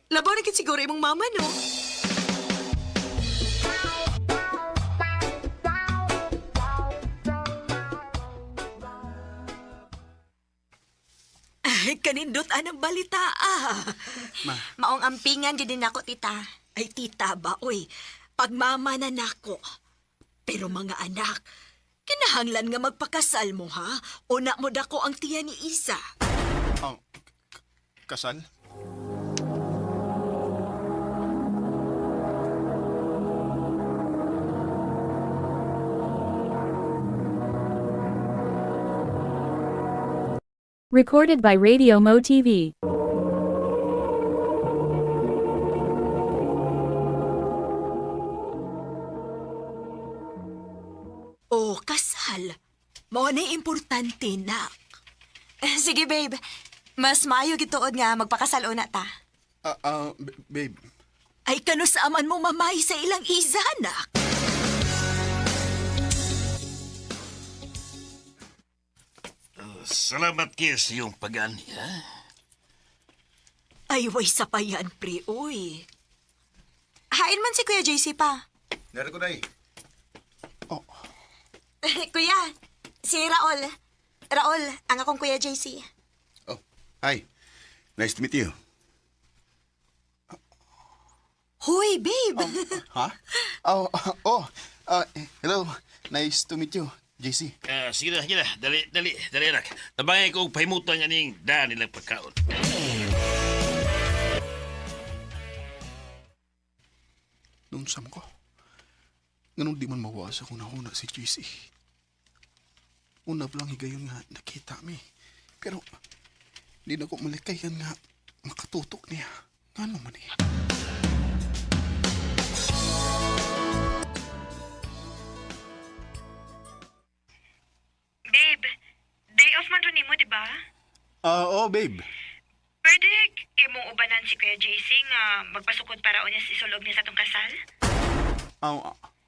Labaw na gid siguro imong mama, no? Ay, kanindot anang balita, Maong ampingan gid din ako, tita. Ay, tita ba, oy, pagmama na nako. Pero mga anak, kinahanglan nga magpakasal mo, ha? Una mo dako ang tiya ni Isa. Kasal? Recorded by Radio Mo TV. Oh, kasal. Mao na importante, nak. Sige, babe. Mas maayo gituod nga magpakasal una ta. Babe. Ay, kano sa aman mo mamay sa ilang Isa, nak? Salamat kayo sa iyong pag-ani, ha? Ay, way sa payan, pre, uy. Hain man si Kuya JC pa. Nari ko na eh. Kuya, si Raul. Raul, ang akong Kuya JC. Oh, hi. Nice to meet you. Hoy, babe. Ha? Hello. Nice to meet you, JC. Sige na. Dali, anak. Tabangay ko pahimutan nga ning daan nilang pagkaon. Nunsam ko. Ganun di man mawasa kung nahuna si JC. Una pa lang higayon nga nakita mi. Pero, di na ko malikayan nga makatutok niya. Ano man eh. Babe, day off man ron nimo, di ba? Babe. Pwede imong ubanan si Kuya JC nga magpasukod para unya si sulog niya sa tong kasal?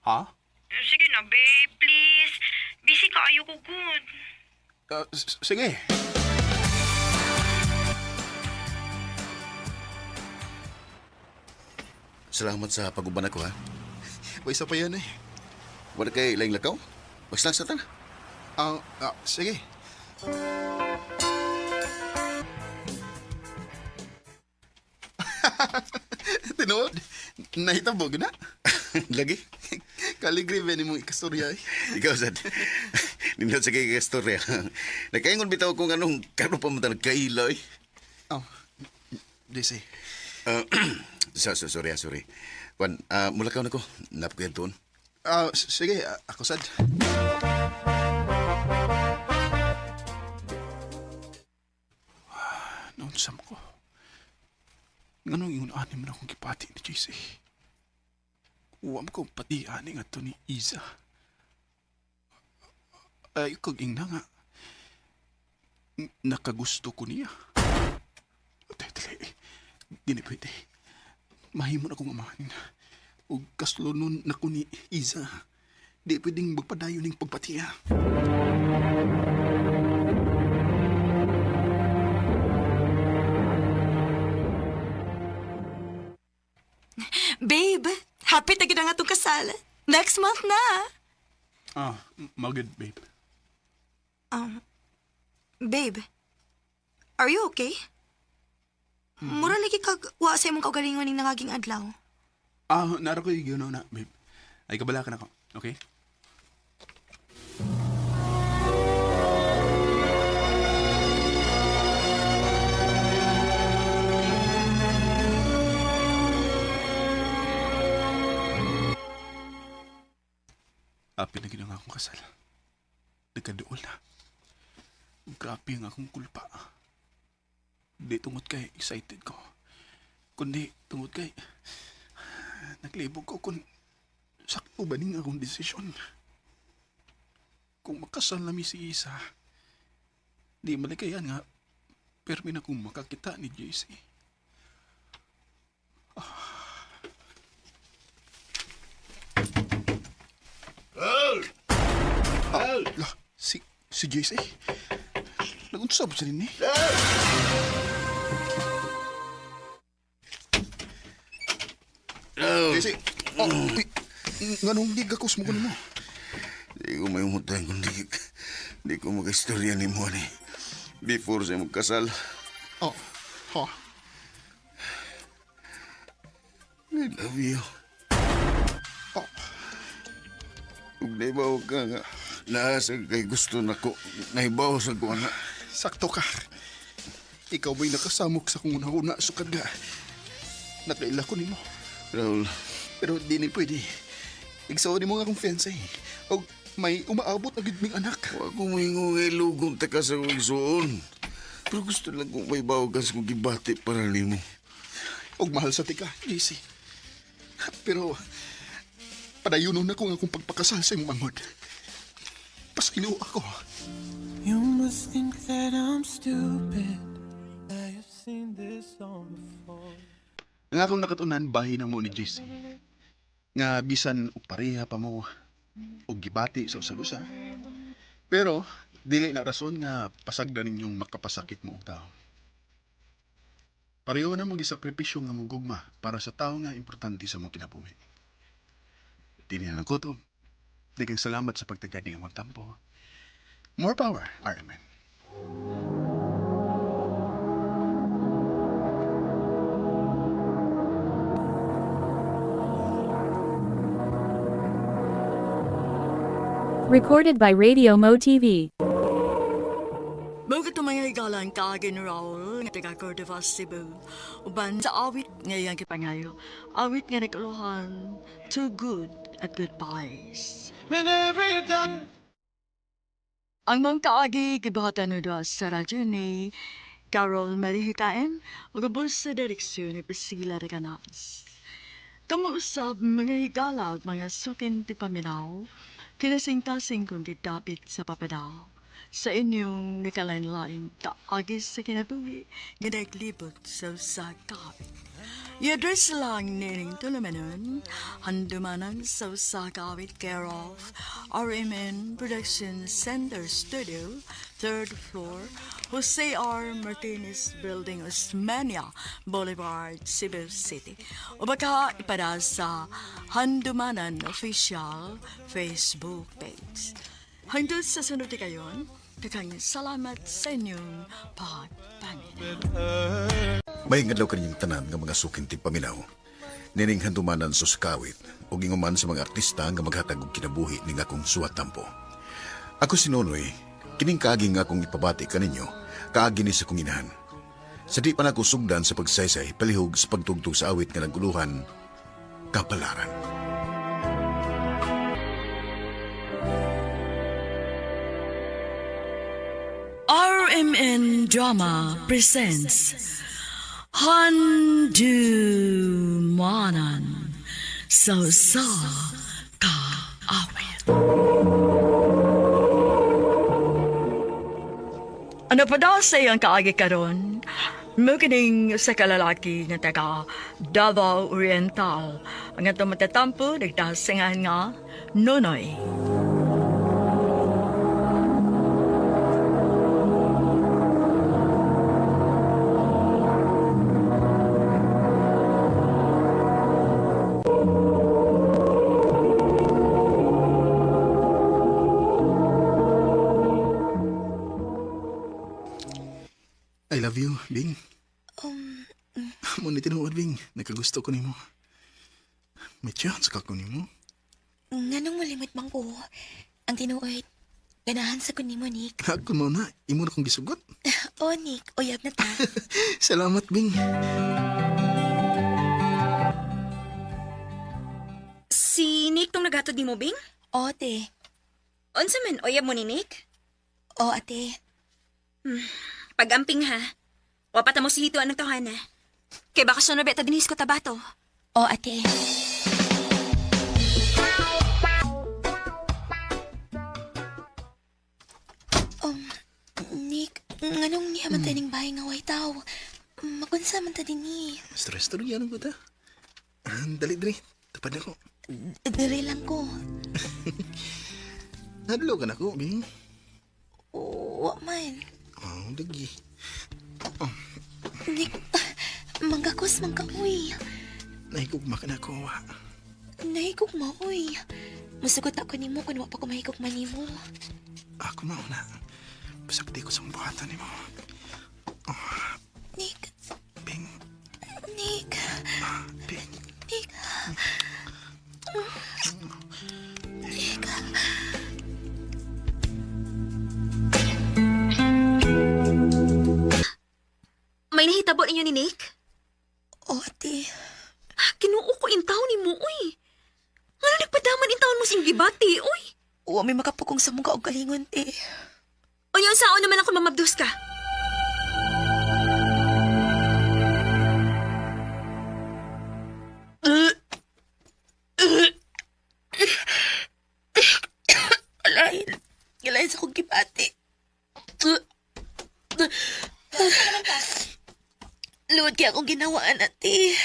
Ha? Sige na, babe, please. Busy ka, ayoko good. Sige. Salamat sa pag-uban ako, ha? May isa pa yan eh. Wala kay laing lakaw? Magsinang sa tan. Sige. Tinood, nahitabo na. Lagi? Kaligribe ni mong ikastorya eh. Ikaw, Sad. Nindot sa kay kastorya. Nakaingon bitaw kung anong karo pa mo ta nagkailaw eh. Oh, JC. Sorry. Juan, mulakaw na ko. Napagyan doon. Sige, ako sad. Naunsam ko. Nganong ingon anim na akong gipati ni JC. Uwam ko pati ani nga to ni Iza. Ay, kaging na nga. Nakagusto ko niya. Dili, dili pwede. Mahimo na akong amahan. O kaslo nun na ko ni Iza. Di pwedeng magpadayo ng pagpatiya. Babe, happy na gid nga itong kasal. Next month na. Magod, babe. Babe, are you okay? Mura lagi kag wa sa imong kaugalingon ning nangaging adlaw. Nara ko yung na, babe. Ay, kabala ka na ko. Okay? Happy na ginang akong kasal. Nagkaduol na. Grabe ang akong kulpa. Di tungod kay excited ko. Kundi tungod kay naglibog ko kung sakto ba ning akong desisyon. Kung makasal na mi si Isa, di malikayan nga, permi na kung makakita ni JC. Si JC? Nagunsab sa rin eh. JC, nganong gigakos mo ko mo? Di ko may umutay kung di ko mag-istorya ni mo ni. Before siya magkasal. Ha? I love you. Kung naibaw ka nga, naasa kay gusto na ko, naibaw sa ko na. Sakto ka. Ikaw ba'y nakasamok sa kung una-una sukad nga. Nakaila ko ni mo. Raul, Pero di ni pwede. Igsaw ni mo nga akong fiancé. O may umaabot na gidming anak. wa ko may lugong taka sa kong suon. Pero gusto lang kong may bawagan sa kong gibati para ni mo. Og mahal sa tika, JC. Pero padayunon na ko nga akong pagpakasal sa imong angod. Pasaylo ako. You must think that I'm stupid. I have seen this song before. Nga akong nakatunan, bahay na mo ni JC. Nga bisan og pareha pa mo og gibati sa usa-usa. Pero dili na rason nga pasagdan ninyong makapasakit mo og tao. Pareho na mong isakripisyo nga mong gugma para sa tao nga importante sa mong kinabuhi. Dili na nagkutom. Di kang salamat sa pagtagadi nga magtampo. More power, Iron Man. Recorded by Radio Mo TV. Bago mga higalan ka, Raul, nga taga Cordova, Cebu. Uban sa awit ngayang kipangayo. Awit nga nagkaluhan, too good at goodbyes. Whenever you're done. Ang mga kaagi, gibahatan na sa radyo ni Carol Marihikain, ugabos sa direksyon ni Priscilla Reganas. Kamuusap mga higala at mga sukin ti paminaw, kinasing-kasing kong didapit sa papadaw. Sa inyong nakalain-lain kaagis sa kinabuhi, ginaglibot sa usakawit. I-address lang nining tulumanon, handumanan sa usakawit care of RMN Production Center Studio, 3rd floor, Jose R. Martinez Building, Osmania Boulevard, Cebu City. O baka ipada sa Handumanan Official Facebook page. Hanggang sa sunod kayon, Daghang salamat sa inyong pagpangin. May ngadlaw kanyang tanan nga mga suking tigpaminaw. Nining handumanan sa sakawit o ginguman sa mga artista nga maghatag og kinabuhi ning akong suwat tampo. Ako si Nonoy, kining kaagi nga akong ipabati kaninyo, kaagi ni sa kong inahan. Sa di pa na ko sugdan sa pagsaysay, palihog sa pagtugtog sa awit nga naguluhan, kapalaran. RMN Drama presents Handumanan sa kaawit. Ano pa daw sa iyang kaagi karon? Mukining sa kalalaki nga taga Davao Oriental ang atong matatampo nagdasingan nga Nonoy. I love you, Bing. Muna tinuod, Bing. Nagkagusto ko nimo. May chance ka ko nimo. Nganong malimot man ko? Ang tinuod, ganahan sa kunin mo, Nick. Ako mo na. Imo na kong gisugot. O, Nick, uyab na ta. Salamat, Bing. Si Nick tong nagatod ni mo, Bing? O, te. Unsa man, oyab mo ni Nick? O, ate. Pag-amping ha. Wapata mo si Hito anong tawhana. Kay baka sunod beta dinis ko tabato. O, ate. Nick, nganong niya man taning bahay nga way tao? Makunsa man ta din ni. Stress to rin yan ang buta. Dali. Tapad ako. Dire lang ko. Nadlo ka na ko, Bing. O, man. Oh, lagi. Nick, manggakos man ka, uy. Nahigugma ka na ko, wa. Nahigugma, uy. Masugot ako ni mo kung wa pa ko mahigugma ni mo. Ako mauna. Pasakti ko sa buhatan ni mo. Nick. Bing. Nick. Bing. Nick. Nick. May nahitabo ninyo ni Nick? O, ate. Kinuo ko in taon ni mo, uy. Nga nagpadaman in taon mo sing gibati, uy. O, may makapukong sa mukha o galingon, te. O yung saon naman ako mamabdos ka. Alahin sa kong gibati. Luwad kaya akong ginawaan, ate.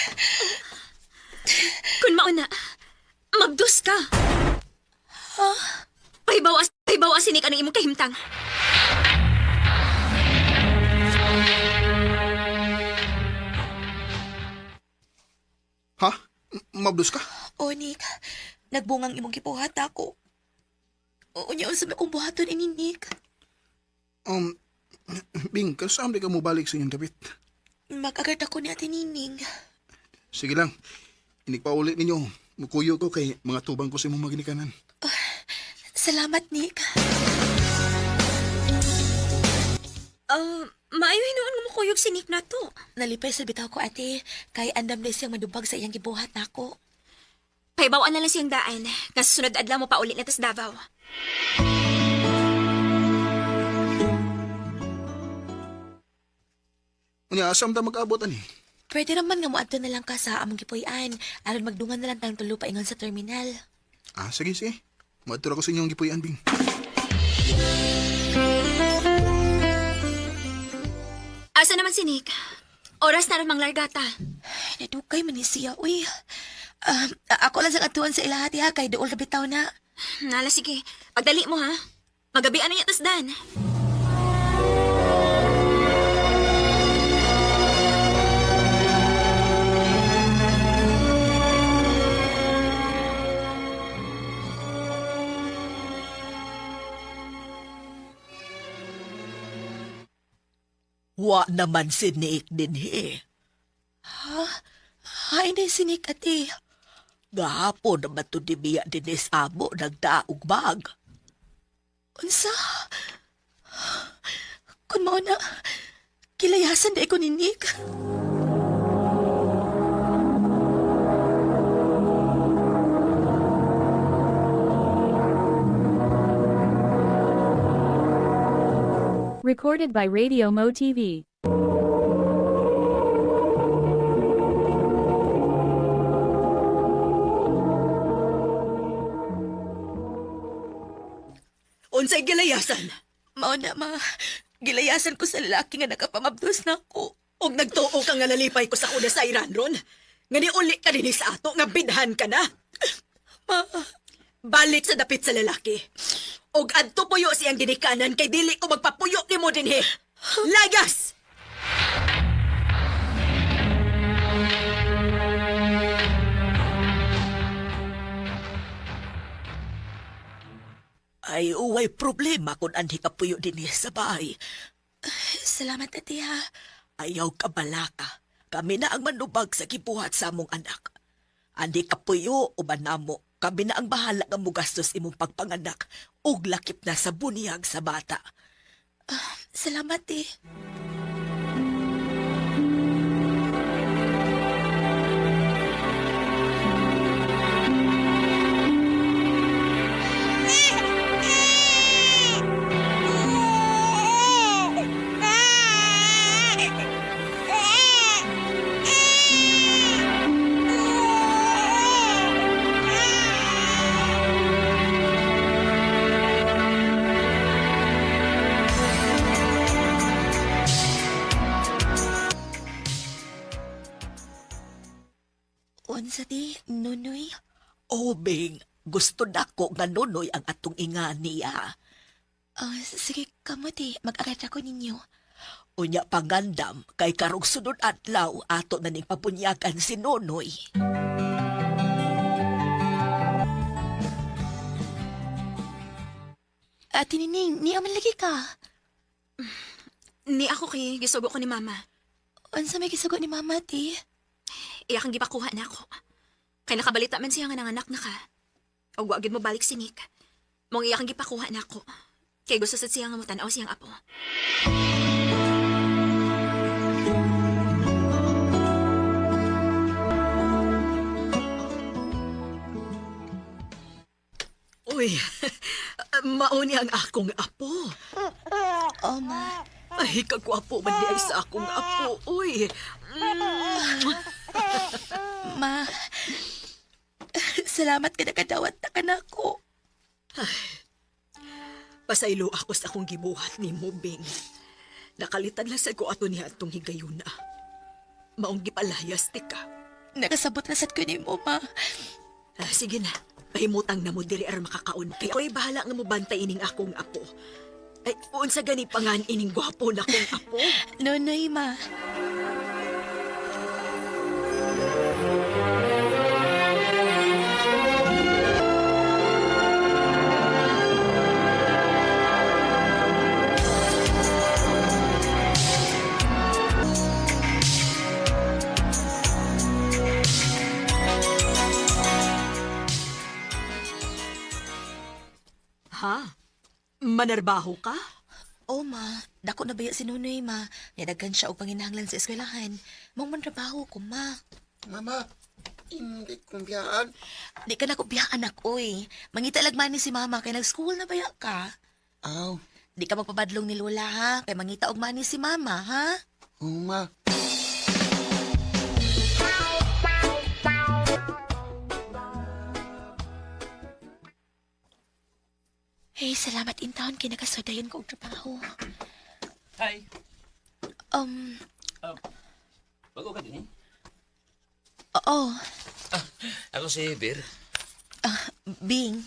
Kung mauna, mabdos ka. Pahibawa si Nick anong imong kahimtang. Ha? Mabdos ka? O, Nick, nagbungang imong gibuhat ako. O, niya usab akong buhaton ini, Nick. Bing, kasam di ka mo balik sa inyong dapit. Mag-agad ako ni Ate Nining. Sige lang. Inikpaulit ninyo. Mukuyo ko kay mga tubang ko sa imong maginikanan. Salamat, Nick. Maayo hinuon mo kuyog si Nick na to. Nalipay sa bitaw ko, ate. Kay andam na siyang madubag sa iyang gibuhat nako. Paibawaan na lang siyang daan. Nga sa sunod adlaw mo pa ulit na tas Davao. Unya, asam ta mag-abot ani? Pwede naman nga muadto na lang ka sa among gipuy-an aron magdungan na lang tang tulo paingon sa terminal. Sige. Matur ako sa inyong gipuyan, Bing. Asa naman si Nick? Oras na rin manglargata. Nadukay man ni siya, uy. Ako lang sa atuan sa ilahati ha, kay dool bitaw na. Nala, sige. Pagdali mo ha. Magabian na niya tas dan. Wa naman sinik din Hay na sinik ati. Gahapon naman to di biya din abo nagdaog bag. Unsa? Kung mo na, kilayasan na ko ni Nick. Recorded by Radio Mo TV. Unsay gilayasan? Mao na, ma. Gilayasan ko sa lalaki nga nakapamabdos na ako. Og nagtuo ka nga nalipay ko sa kuna sa Iran ron. Nga niuli ka din sa ato, nga bidhan ka na. Ma, balik sa dapit sa lalaki. Og adto puyo siyang ginikanan kay dili ko magpapuyo ni mo dinhi. Lagas! Ay, uway problema kung anhi ka puyo dinhi sa bahay. Salamat, ati ha. Ayaw ka balaka. Kami na ang manubag sa kibuhat sa among anak. Andi ka puyo o banamo. Kami na ang bahala nga mugastos imong pagpanganak ug lakip na sa buniyag sa bata. Salamat eh. Unsa di, Nunoy? Bing, gusto nako nga Nunoy ang atong inga niya. Sige, kamuti, mag-arat ako ninyo. Unya pangandam, kay karong sunod adlaw ato na ning papunyagan si Nunoy. Ate Nining, ni aman lagi ka? Ni ako kay gisugo ko ni mama. Unsa may gisugo ni mama, ti? Iya kang gipakuha na ako. Kay nakabalita man siya nga nanganak na ka. O wagid mo balik si Nick. Mong iya kang gipakuha na ako. Kay gusto sa siya nga mo tanaw siyang apo. Uy, mauni ang akong apo. Ma. Ay, kagwapo man di ay sa akong apo, uy. Ma, salamat ka nakadawat na ka na ako. Pasaylo ako sa akong gibuhat ni Mubing. Nakalitan lang sa ko ato niya atong higayuna. Maong gipalayas, tika. Nakasabot na sad ko ni mo, ma. Sige na, pahimutang na mo diri aron makakaon. Kaya ako'y bahala nga mo bantay ining akong apo. Ay, unsa gani pangan ining gwapo na kong apo? Nonoy, ma. Ha? Manarbaho ka? Ma. Dako na baya si Nunoy, ma. Nadagan siya o panginahanglan sa eskwelahan. Mong manrabaho ko, ma. Mama, hindi kong biyaan. Di ka na ko biyaan ako, eh. Mangita lagman ni si mama, kaya nag-school na baya ka. Aw, Di ka magpapadlong ni Lola, ha? Kaya mangita og mani si mama, ha? ma. Hey, salamat in town kay nakasadayon ko og trabaho. Hi. Bago ka din eh? Oo, Ako si Bir. Bing.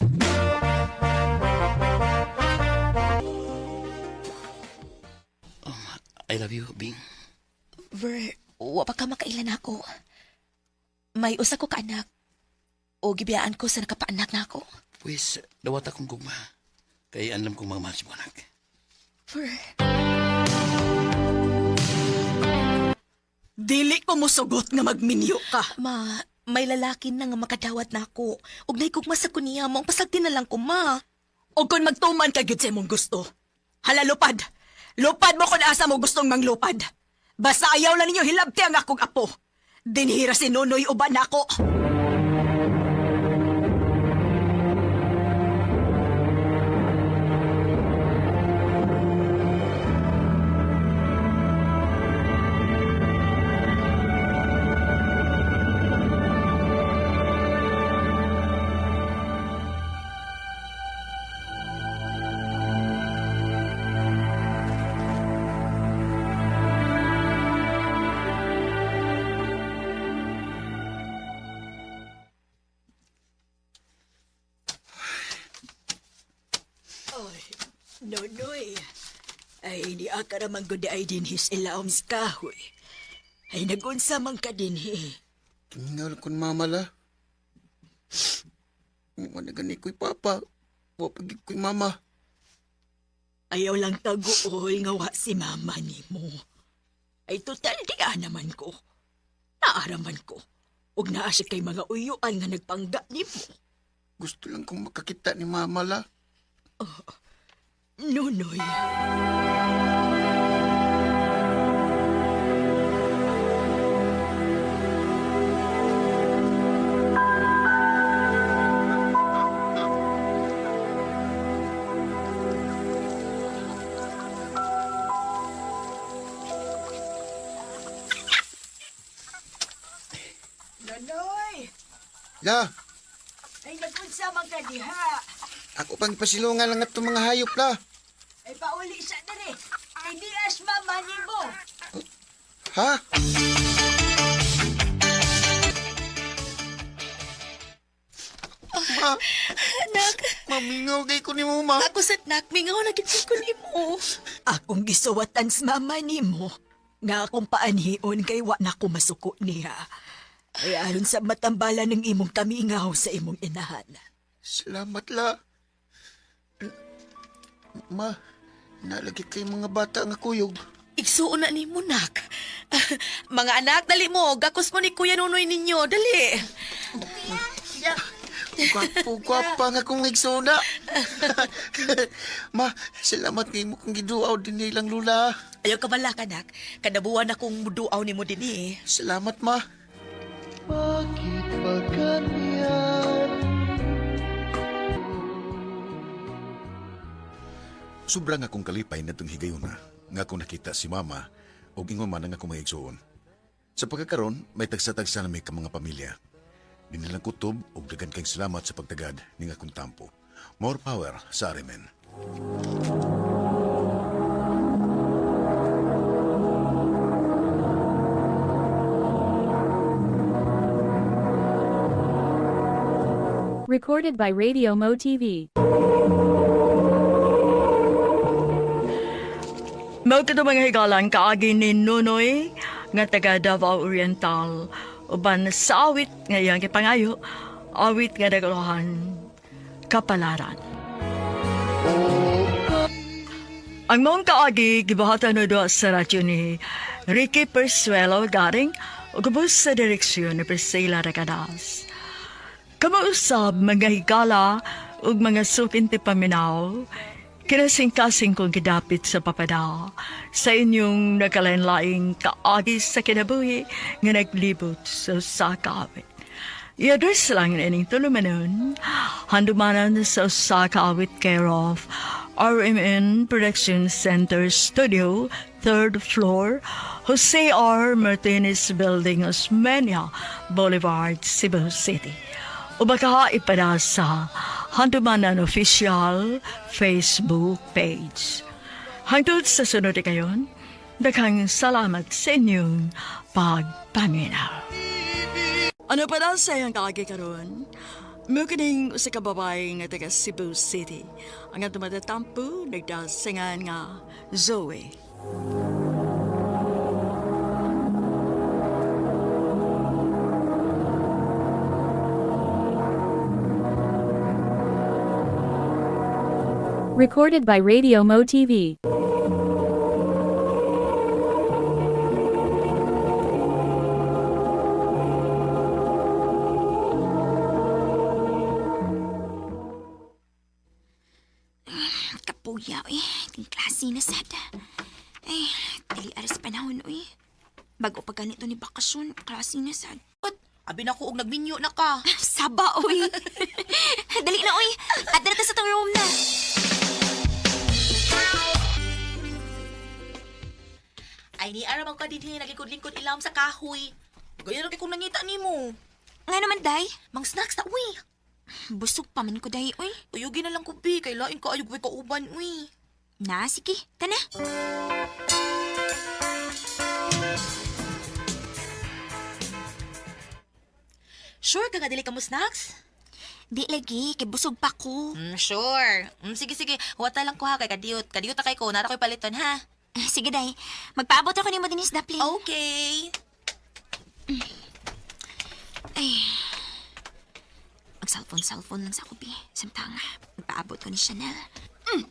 I love you, Bing. Ver, wa pa ka makailan ako. May usa ko ka anak. O gibiyaan ko sa nakapaanak na ako. Pues, dawat akong gugma. Kaya alam kong mga mahal si mga anak. Ver. Dili ko musugot nga magminyo ka. Ma, may lalaki na nga makadawat na ako. Ug nay kog masako niya mo, pasagdi na lang ko, ma. O kung magtuman ka gyud sa imong gusto. Hala, lupad. Lupad mo kung asa mo gustong manglupad. Basta ayaw lang ninyo hilabti ang akong apo. Dinhira si Nunoy uban ako. Nonoy, ay di ka naman gud ay dinhis ilaom sa kahoy. Ay nagunsa man ka dinhi. Tingal kon mamala. Wala gani ko'y papa. Wapagig ko'y mama. Ayaw lang taguol nga wa si mama ni mo. Ay total di naman ko. Naaraman ko. Ug naa siya kay mga uyuan nga nagpangga ni mo. Gusto lang kong makakita ni mama la. Nunoy. Nunoy! La, Ay nagunsa man ka diha. ako pang ipasilungan lang itong mga hayop la. Ay pauli sa diri. Ay di as mama ni mo. Ha? Ma, Nak, mamingaw kay ko ni mo, ma. ako sad nak, mingaw na gid ko nimo. Akong gisuwatan sa mama ni mo. Nga akong paanhion kay wa na ko masuko niya. Ay aron sa matambala ng imong kamingaw sa imong inahan. Salamat la. Ma, nalagi kay mga bata nga kuyog. Igsuon na nimo nak. Mga anak, dali mo, gakos mo ni Kuya Nunoy ninyo, dali. Gwapo-gwapa nga kong igsuna. Ma, salamat kayo mo kong giduaw din nilang lula. Ayaw ka bala ka nak, kanabuan akong muduaw nimo din eh. Salamat, ma. Bakit ba ganyan? Sobrang akong kalipay na itong higayuna nga akong nakita si mama o ingon man ang akong mga igsuon. Sa pagkakaroon, may tagsa-tagsa na may ka mga pamilya. Dinilang kutob o dagan kayong salamat sa pagtagad ng akong tampo. More power sa Arimen. Recorded by Radio Mo TV. Mao kito mga higalan kaagi ni Nunoy nga taga Davao Oriental uban sa awit nga iyang kipangayo awit nga naguluhan kapalaran. Ang mong kaagi gibuhatan no do sa radyo ni Ricky Persuelo garing ug gubos sa direksyon ni Priscilla Recadas. Kamausab mga higala ug mga sukinti paminaw kinasing-kasing kong gidapit sa papada sa inyong nagkalain-laing kaagi sa kinabuhi nga naglibot sa kaawit. I-address lang ining tulumanon, handumanan sa kaawit care of RMN Production Center Studio, 3rd floor, Jose R. Martinez Building, Osmeña Boulevard, Cebu City. O baka ipada sa Handumanan Official Facebook page. Hangtod sa sunod kayon, daghang salamat sa inyong pagpaminaw. Ano pa daw sa iyong kaagi karon? Mukining sa kababae nga taga Cebu City. Ang atong matatampo, nagdasingan nga Zoe. Recorded by Radio Mo TV. puya, uy. Ting klase na sad. Ay, dili aras panahon, uy. Bago pa ganito ni bakasyon, klase na sad. Abi na ko og nagminyo na ka. Saba, uy. Dali na, uy. At dito sa tong room na. Ay ni aram ang kadinhi nagikod-lingkod ilam sa kahoy. Gaya ra kay kung nangita nimo. Nga naman, day. Mang snacks ta uy. Busog pa man ko, day, uy. Uyugi na lang ko bi kay lain ka ayog way kauban uy. Na, sige. Tana. Sure ka dili ka mo snacks? Di lagi, kay busog pa ko. Sure. Sige. Wata lang ko ha kay kadiyot. Kadiyot ta kay ko. Nara ko'y paliton ha. Sige, day. Magpaabot ako ni mo dinis daplin. Okay. Ay. Mag-cellphone lang sa kubi. Samtang, magpaabot ko ni Chanel. Ay!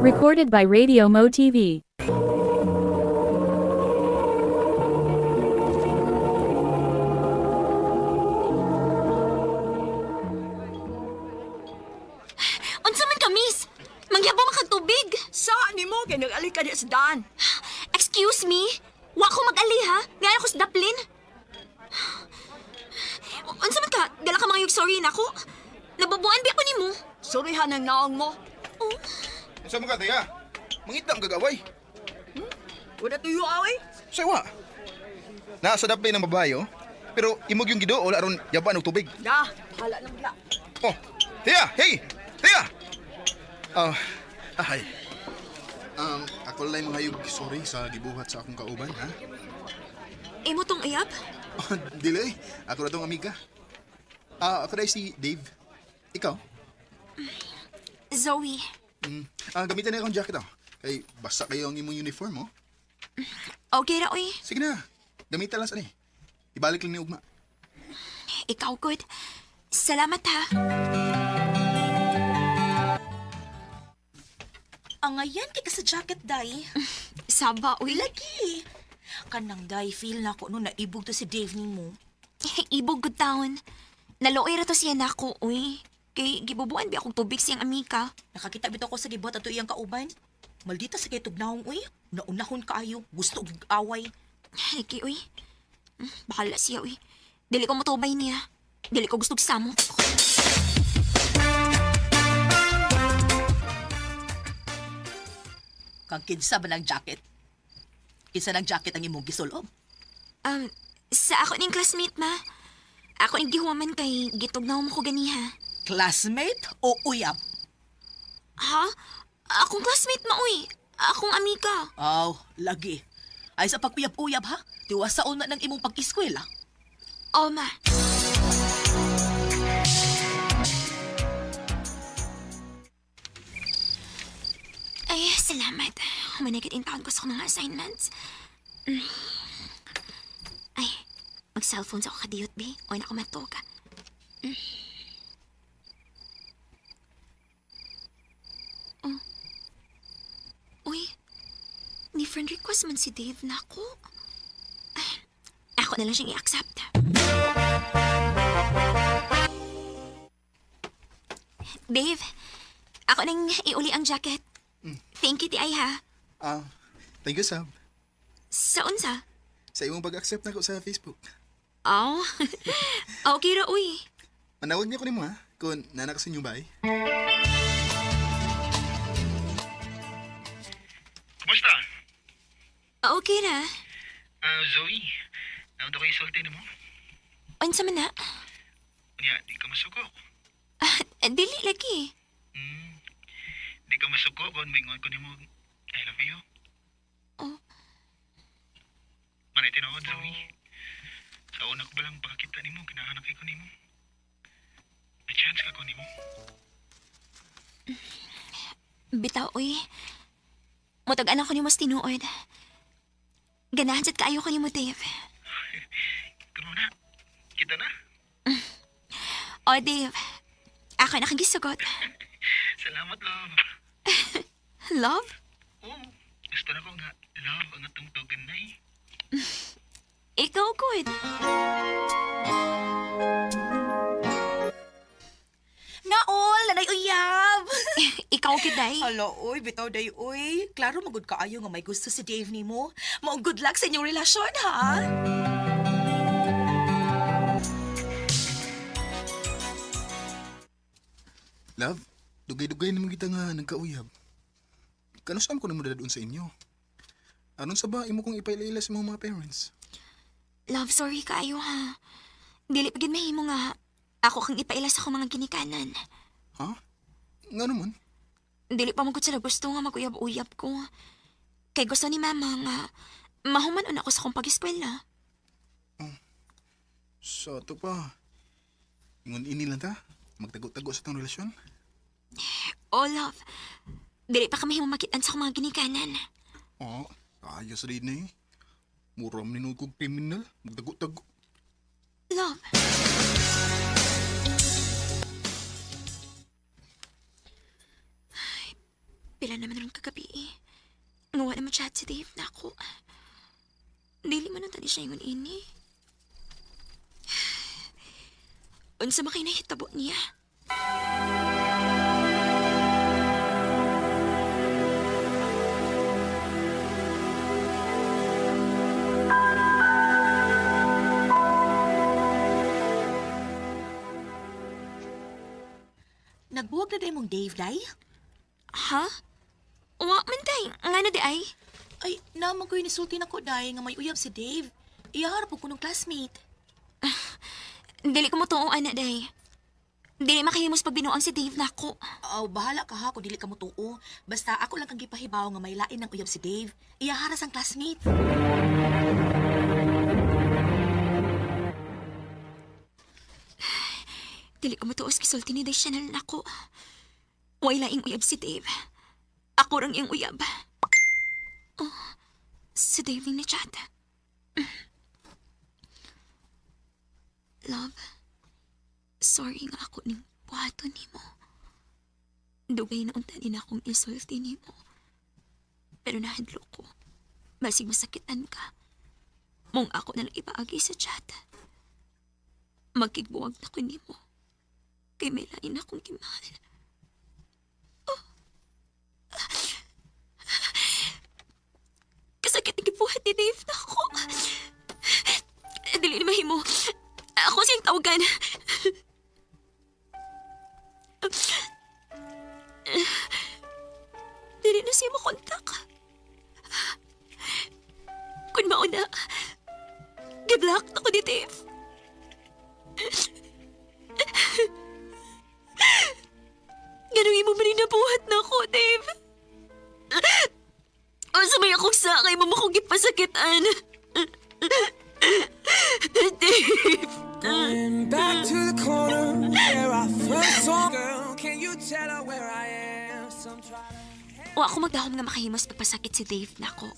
Recorded by Radio Mo TV. Unsa man ka, miss? Mangyabo man kag tubig. Saan ni mo kay nag-alik ka di sa daan? Excuse me? Wa ko mag-ali, ha? Ngayon ako sa daplin. Unsa man ka? Dala ka mga sorry na ako? Nababuan ba ako ni mo? Surihan ang naong mo. Oh. Sa mga taya, mangita ang gagaway. Wala tuyo away. Sawa. Nasa daplay ng babae, oh. Pero imog yung gido, wala ron yaban og tubig. Da, hala na bala. Oh, Tia! Hey! Tia! Hi. Ako lang mahayog sorry sa gibuhat sa akong kauban, ha? Imo tong ayap? Oh, dili. Ako na tong amiga. Ako na si Dave. Ikaw? Zoe. Gamitan na akong jacket, oh. Kay basta kayo ang imong uniform, oh. Okay ra, uy. Sige na. Gamitan lang sa ni. Ibalik lang ni Ugma. Ikaw, good. Salamat, ha. Ang ayan kay ka sa jacket, day. Saba, uy. Lagi. Kanang day, feel na ko no naibog to si Dave ni mo. Ibog good taon. Naloy ra to siya nako, uy. Kay gibubuan bi akong tubig siyang amika. Nakakita bitaw ko sa gibot ato iyang kauban. Maldita sa kay tugnawong uy. Naunahon kaayo. Gusto og away. Lagi, uy. Bahala siya, uy. Dili ko matubay niya. Dili ko gusto samok. Kang kinsa ba ng jacket? Kinsa ng jacket ang imong gisulob? Sa ako ning classmate, ma. Ako ning gihuman kay gitugnaw mo ko ganiha. Classmate o uyab? Ha? Akong classmate, ma, uy. Akong amika. Aw, lagi. Ay sa pagpuyab-uyab ha? Tiwasaon na ng imong pag-eskwela. Oh, ma. Ay, salamat. Manigit in taon ko sa mga assignments. Ay, mag-cellphone sa ako kadiyot, be. O na ko matoka. Oh. Uy, ni friend request man si Dave na ako. Ako na lang siyang i-accept. Dave, ako nang iuli ang jacket. Thank you, ti ay ha. Thank you, Sab. Sa unsa? Sa imong pag-accept na ko sa Facebook. Oh, okay ra, uy. Manawag niya ko ni mo, ha? Kung nanak sa inyo ba, eh? Kumusta? Okay ra. Zoe, naunta ko isulti na mo? Unsa man na? Unya, di ka masuko. Dili lagi. Di ka masuko kung maingon ko ni mo, I love you. Oh. Manay tinood, Zoe. Sa una ko ba lang pakakita ni mo, kinahanak ko ni mo. May chance ka ko ni mo. Bitaw, uy. Mutag-anak ko ni mas tinuod. Ganahan sad kaayo ko ni mo, Dave. Kuno na, kita na. Oh, Dave. Ako na kang gisugot. Salamat, love. Love? Oo, gusto Butan ako nga, love ang atong tugan na eh. Ikaw, good. Nga all, nanay uyab. Ikaw, kiday. Hala, oy, bitaw day, oy. Klaro magud kaayo nga may gusto si Dave nimo. Mao good luck sa inyong relasyon, ha? Love, dugay-dugay naman kita nga nagkauyab. Kanusaan ko na mo dadun sa inyo. Anon sa ba imo kong ipailaila sa mga parents? Love, sorry kaayo ha. Dili pagid mahimo nga ako kang ipaila sa akong mga ginikanan. Ha? Nga naman? Dili pa magud sila gusto nga maguyab-uyab ko. Kay gusto ni mama nga mahuman ako sa akong pag-eskwela. So, ito pa. Ingon ini lang ta? Magtago-tago sa tong relasyon? Oh, love. Dili pa kami makitaan sa akong mga ginikanan. Oo, kaya sa din na eh. Muram ni kong criminal. Magtago-tago. Love. Ay, pila naman rin kagabi eh. Ngawa naman chat si Dave na ako. Dili man ang tani siya yung ini. Unsa makay nahitabo niya? Nagbuwag na day mong Dave, day? Ha? Wa man day. Nga na di ay? Ay, naman ko inisulti na ko, day, nga may uyab si Dave. Iyaharap ko ng classmate. Dili ko mo tuon na day. Dili makahimos pag binuang si Dave na ako. Aw, bahala ka ha kung dili ka mo tuo. Basta ako lang kang gipahibaw nga may lain ng uyab si Dave. Iyaharas ang classmate. Dili ko matuos kisulti ni Day Chanel na ako. Way laing uyab si Dave. Ako rang iyang uyab. Oh, si Dave ning na-chat. Love, sorry nga ako ning buhaton ni mo. Dugay na untanin akong isulti ni mo. Pero nahadlo ko. Basig masakitan ka. Mong ako na lang ipaagi sa chat. Magkigbuwag na ko ni mo. Kay may lain akong kimahal. Oh. Kasakit ang gibuhat ni Dave na ako. Dili na mahimo. Ako siyang tawagan. Dili na siya makontak. Kung mauna, giblock ako ni Dave. Ganun mo ba rin nabuhat na ako, Dave? O sabay akong sakay mo akong gipasakitan. Dave! Going back to the corner where I first saw girl. Can you tell her where I am? Some try to... O ako magdahom nga makahimos pagpasakit si Dave na ako.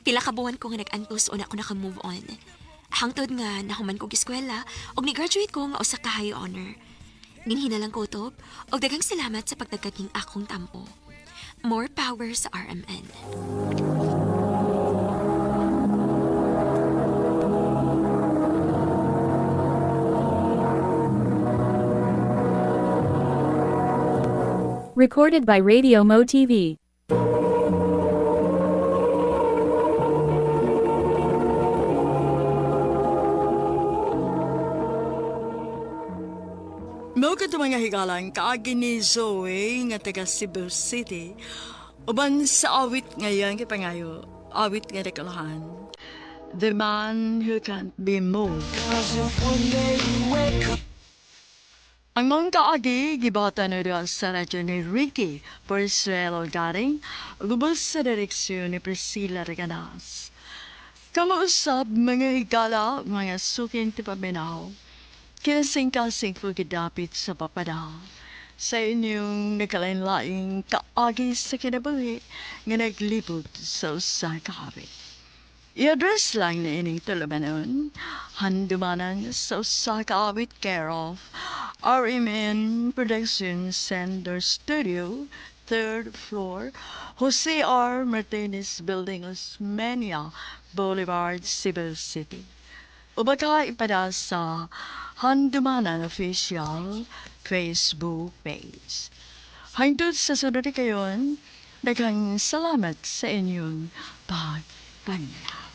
Pila ka buwan ko nga nag-antos o na ako naka-move on. Hangtod nga nahuman ko giskwela o ni-graduate ko nga usa ka high honor. Ginhinalang ko tob o daghang salamat sa pagdagkating akong tampo. More power sa RMN. Recorded by Radio Mo TV. Mao kadto mga higalang kaagi ni Zoe nga taga Cebu City. Uban sa awit ngayon kay pangayo, awit nga dekalahan. The man who can't be moved. Ang mga kaagi, gibata na doon sa radyo ni Ricky Porcello Garing, lubos sa direksyon ni Priscilla Reganas. Kamausap mga higala, mga suking tipaminaw, kasing-kasing po gidapit sa papadaw. Sa inyong nagkalain-laing kaagi sa kinabuhi nga naglibot sa usa kahapit. I-address lang na ining tulumanon, handumanan sa usa kaawit care of RMN Productions Center Studio third floor, Jose R. Martinez Building, Osmeña Boulevard, Cebu City. O baka ipada sa Handumanan Official Facebook page. Hangtod sa sunod kayon, daghang salamat sa inyong pagpanaw.